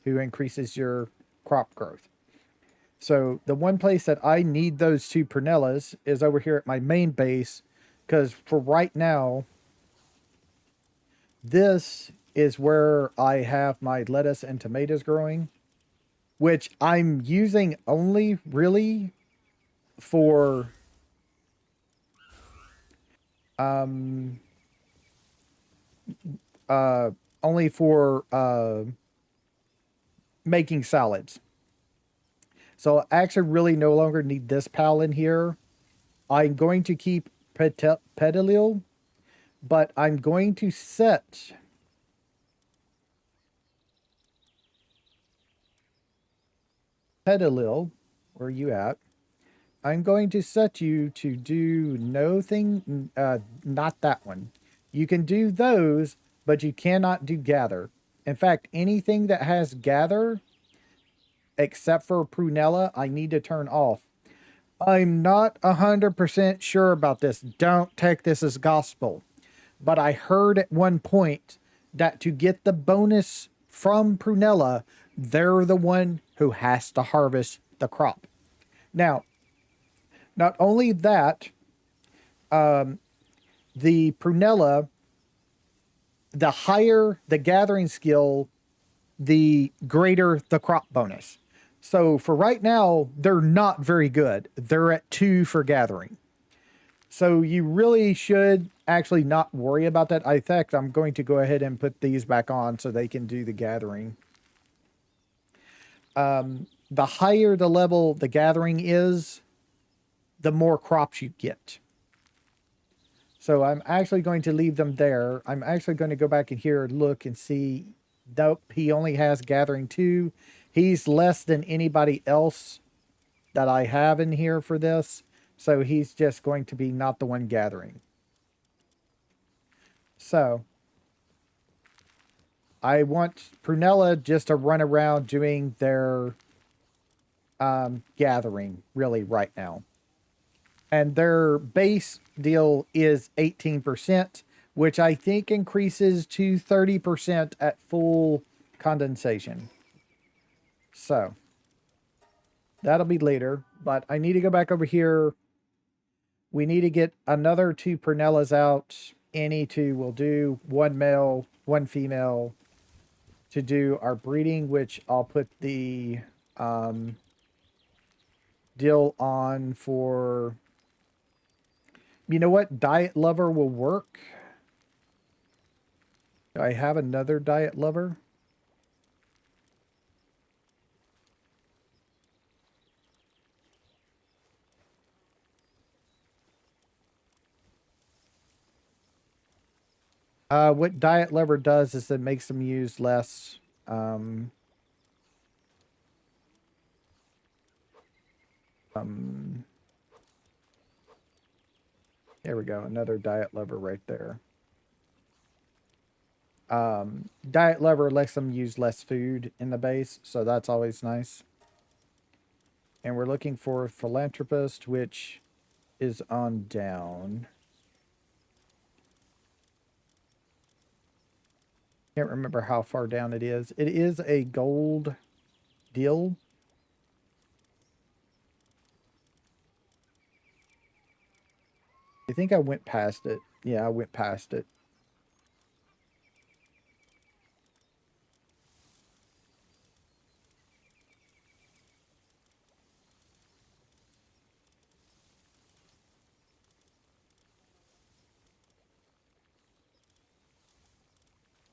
who increases your crop growth. So the one place that I need those 2 Prunellas is over here at my main base, because for right now, this is where I have my lettuce and tomatoes growing, which I'm using only really for um uh only for making salads. So I actually really no longer need this pal in here. I'm going to keep Pedalil, but I'm going to set Pedalil, where are you at? I'm going to set you to do not that one. You can do those, but you cannot do gather. In fact, anything that has gather, except for Prunella, I need to turn off. I'm not 100% sure about this. Don't take this as gospel. But I heard at one point that to get the bonus from Prunella, they're the one who has to harvest the crop. Now, not only that, the Prunella, the higher the gathering skill, the greater the crop bonus. So for right now, they're not very good. They're at 2 for gathering. So you really should actually not worry about that. In fact, I'm going to go ahead and put these back on so they can do the gathering. The higher the level the gathering is, the more crops you get. So I'm actually going to leave them there. I'm actually going to go back in here and look and see. Nope, he only has gathering 2. He's less than anybody else that I have in here for this. So he's just going to be not the one gathering. So I want Prunella just to run around doing their gathering really right now. And their base deal is 18%, which I think increases to 30% at full condensation. So that'll be later, but I need to go back over here. We need to get another 2 Prunellas out. Any 2 will do. 1 male, 1 female to do our breeding, which I'll put the deal on for... You know what? Diet Lover will work. Do I have another Diet Lover? What diet lever does is it makes them use less. Um, um, there we go. Another diet lever right there. Diet lever lets them use less food in the base, so that's always nice. And we're looking for philanthropist, which is on down. Can't remember how far down it is. It is a gold deal. I think I went past it. Yeah, I went past it.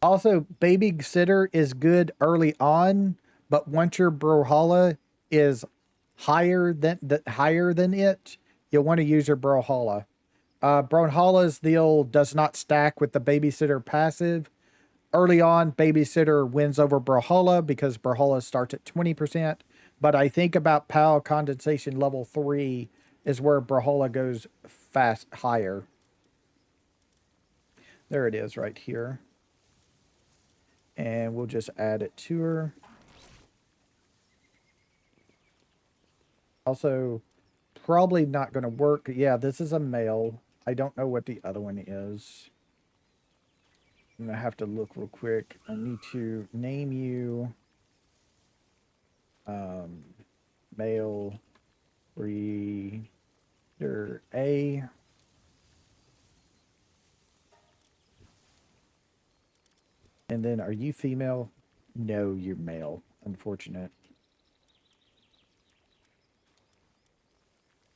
Also, baby sitter is good early on, but once your Brawlhalla is higher than it, you'll want to use your Brawlhalla. Brawlhalla's deal does not stack with the babysitter passive. Early on, babysitter wins over Brawlhalla because Brawlhalla starts at 20%. But I think about PAL condensation level 3 is where Brawlhalla goes fast higher. There it is right here. And we'll just add it to her. Also, probably not going to work. Yeah, this is a male. I don't know what the other one is. I'm going to have to look real quick. I need to name you male breeder A. And then are you female? No, you're male. Unfortunate.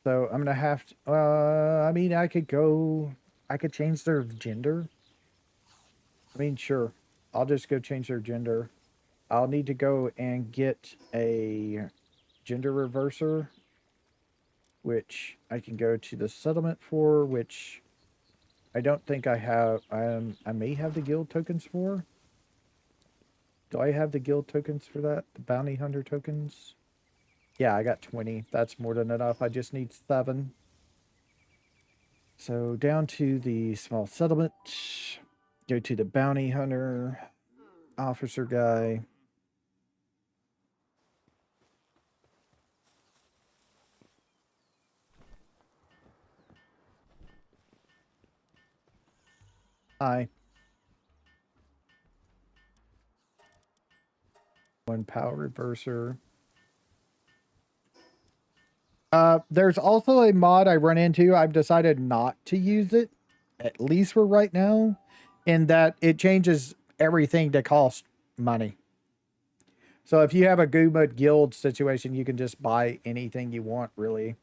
So I'm gonna have to. I mean, I could go. I could change their gender. I mean, sure. I'll just go change their gender. I'll need to go and get a gender reverser, which I can go to the settlement for, which I don't think I have. I may have the guild tokens for. Do I have the guild tokens for that? The bounty hunter tokens? Yeah, I got 20. That's more than enough. I just need 7. So down to the small settlement. Go to the bounty hunter officer guy. Hi. 1 power reverser. There's also a mod I run into. I've decided not to use it, at least for right now, in that it changes everything to cost money. So if you have a Goomba guild situation, you can just buy anything you want, really.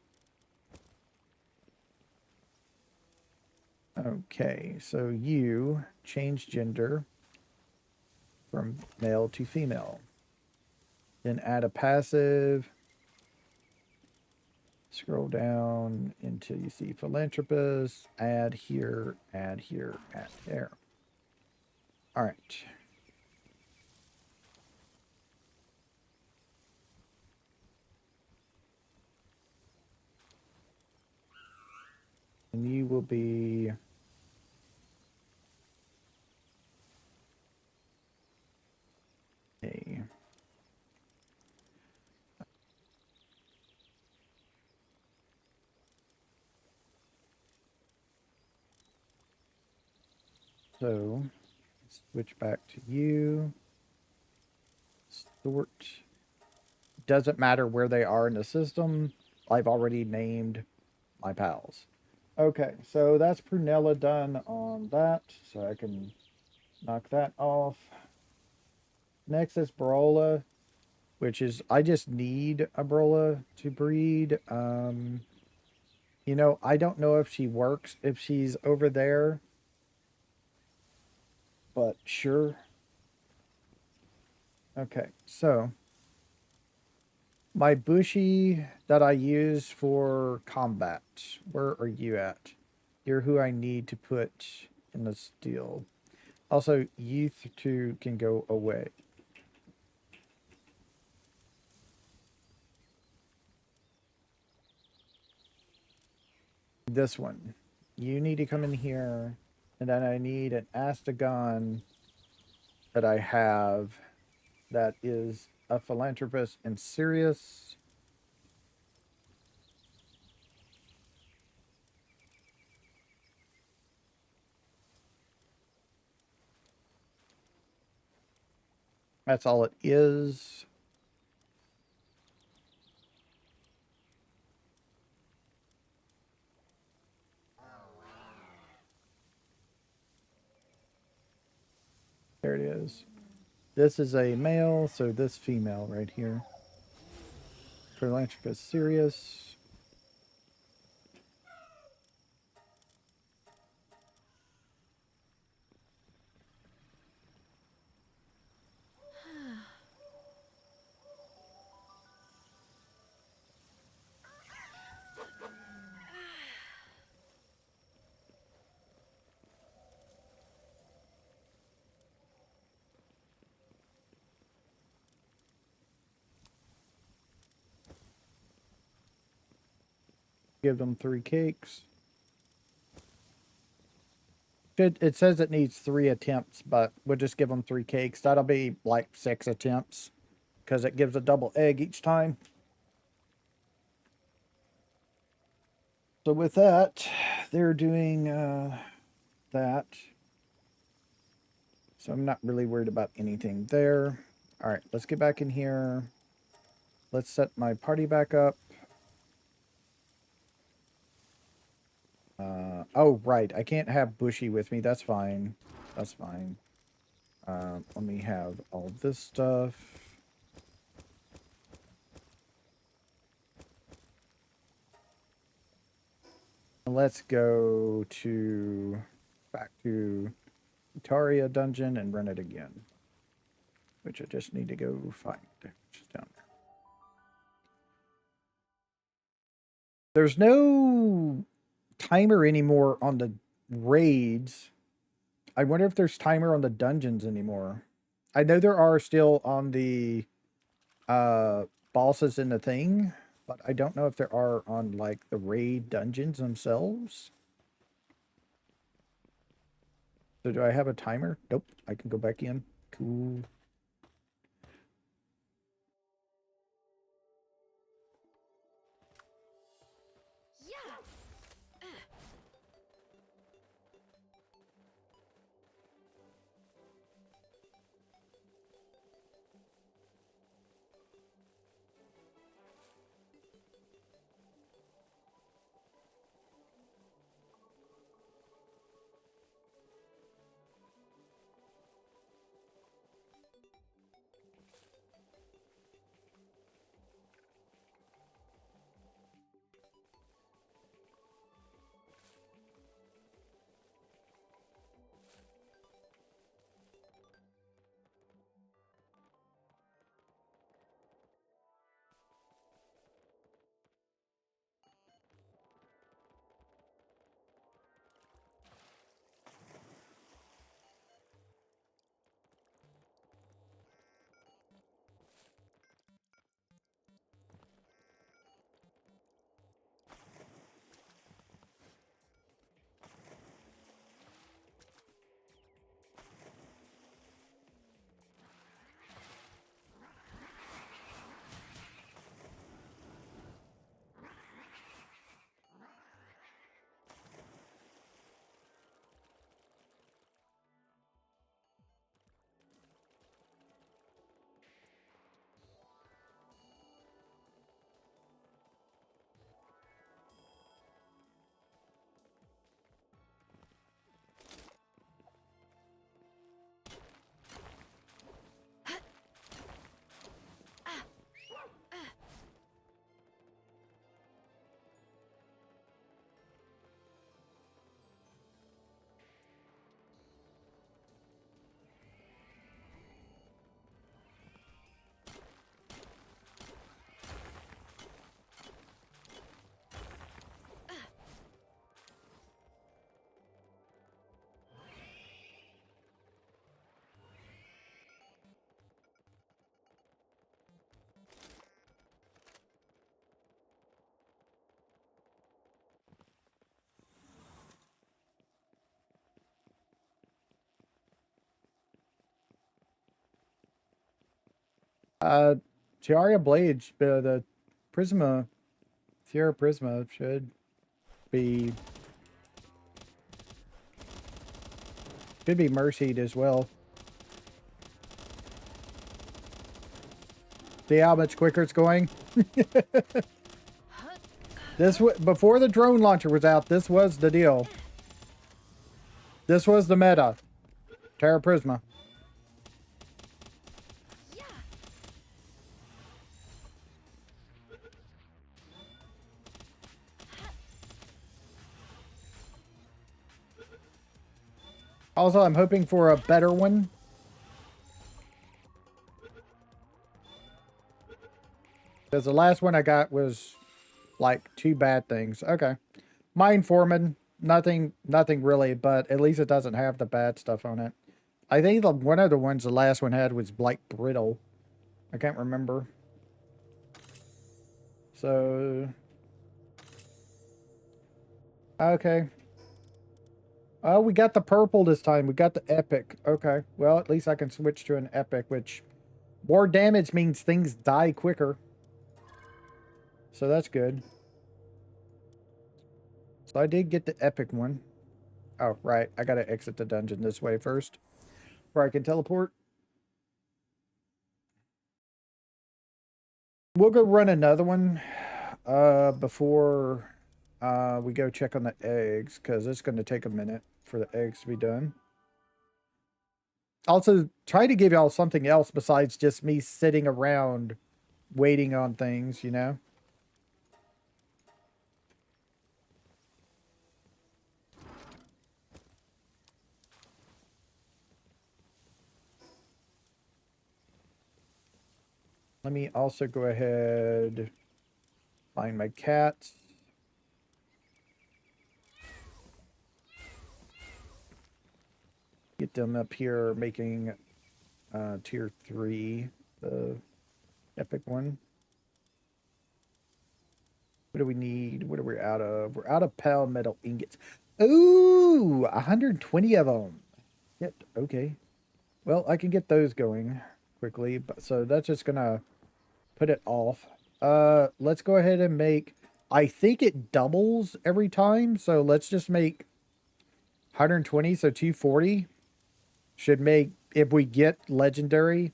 Okay, so you change gender from male to female. Then add a passive. Scroll down until you see philanthropist. Add here, add here, add there. All right. And you will be a so switch back to you. Sort. Doesn't matter where they are in the system. I've already named my pals. Okay, so that's Prunella done on that. So I can knock that off. Next is Barola, which is I just need a Barola to breed. You know, I don't know if she works if she's over there, but sure. Okay, so my bushy that I use for combat. Where are you at? You're who I need to put in the steel. Also, you two can go away. This one. You need to come in here. And then I need an Astagon that I have that is a philanthropist and serious. That's all it is. There it is. This is a male, so this female right here. Philanthropist serious. Give them 3 cakes. It says it needs 3 attempts, but we'll just give them 3 cakes. That'll be like 6 attempts because it gives a double egg each time. So with that, they're doing that. So I'm not really worried about anything there. All right, let's get back in here. Let's set my party back up. Oh, right. I can't have Bushy with me. That's fine. That's fine. Let me have all this stuff. Let's go back to Itaria dungeon and run it again. Which I just need to go find. Which is down there. There's no timer anymore on the raids. I wonder if there's timer on the dungeons anymore. I know there are still on the bosses in the thing, but I don't know if there are on like the raid dungeons themselves. So do I have a timer? Nope. I can go back in. Cool. Uh, Tiara Blade, the Prisma, Terraprisma be should be mercied as well. See how much quicker it's going? This before the drone launcher was out, this was the deal. This was the meta. Terraprisma. Also, I'm hoping for a better one. Because the last one I got was like two bad things. Okay. Mine Foreman. Nothing really, but at least it doesn't have the bad stuff on it. I think one of the ones the last one had was like brittle. I can't remember. So okay. Oh, we got the purple this time. We got the epic. Okay. Well, at least I can switch to an epic, which more damage means things die quicker. So that's good. So I did get the epic one. Oh, right. I gotta exit the dungeon this way first. Where I can teleport. We'll go run another one before we go check on the eggs, because it's going to take a minute for the eggs to be done. Also, try to give y'all something else besides just me sitting around waiting on things, you know? Let me also go ahead, find my cats. Get them up here making tier 3, the epic one. What do we need? What are we out of? We're out of pale metal ingots. Ooh, 120 of them. Yep, okay. Well, I can get those going quickly, but so that's just gonna put it off. Let's go ahead and make, I think it doubles every time, so let's just make 120, so 240 should make, if we get legendary,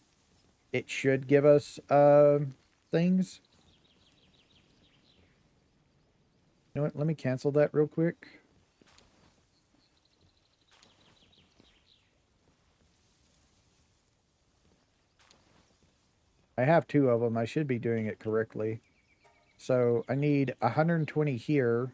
it should give us things. You know what? Let me cancel that real quick. I have 2 of them. I should be doing it correctly. So I need 120 here.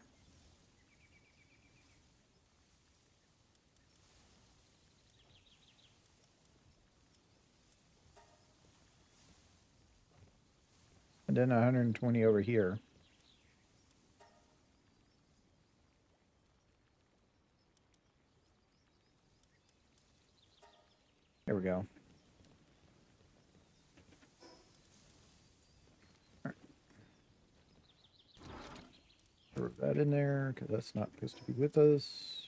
And then 120 over here. There we go. Throw that in there, because that's not supposed to be with us.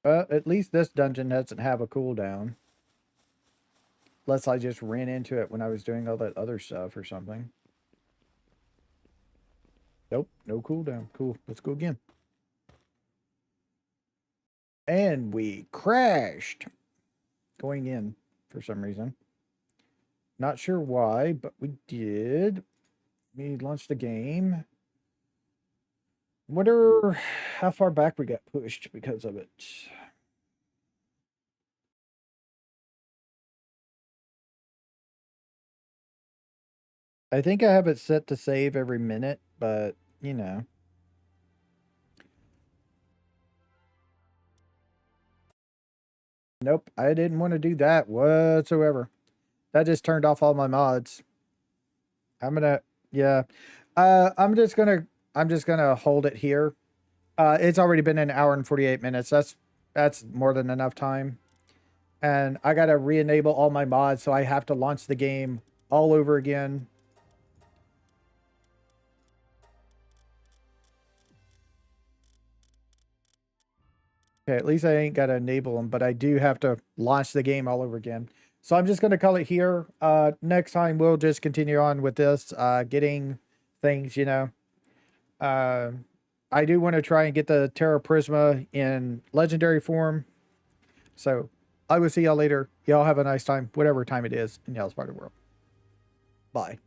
At least this dungeon doesn't have a cooldown. Unless I just ran into it when I was doing all that other stuff or something. Nope, no cooldown. Cool, let's go again. And we crashed. Going in for some reason. Not sure why, but we did. We launched the game. Wonder how far back we got pushed because of it. I think I have it set to save every minute, but you know. Nope, I didn't want to do that whatsoever. That just turned off all my mods. I'm gonna, yeah. I'm just gonna hold it here. It's already been an hour and 48 minutes. That's more than enough time. and I gotta re-enable all my mods, so I have to launch the game all over again. Okay, at least I ain't gotta enable them, but I do have to launch the game all over again. So I'm just gonna call it here. Next time we'll just continue on with this, getting things, you know. Uh, I do want to try and get the Terraprisma in legendary form. So I will see y'all later. Y'all have a nice time, whatever time it is in y'all's part of the world. Bye.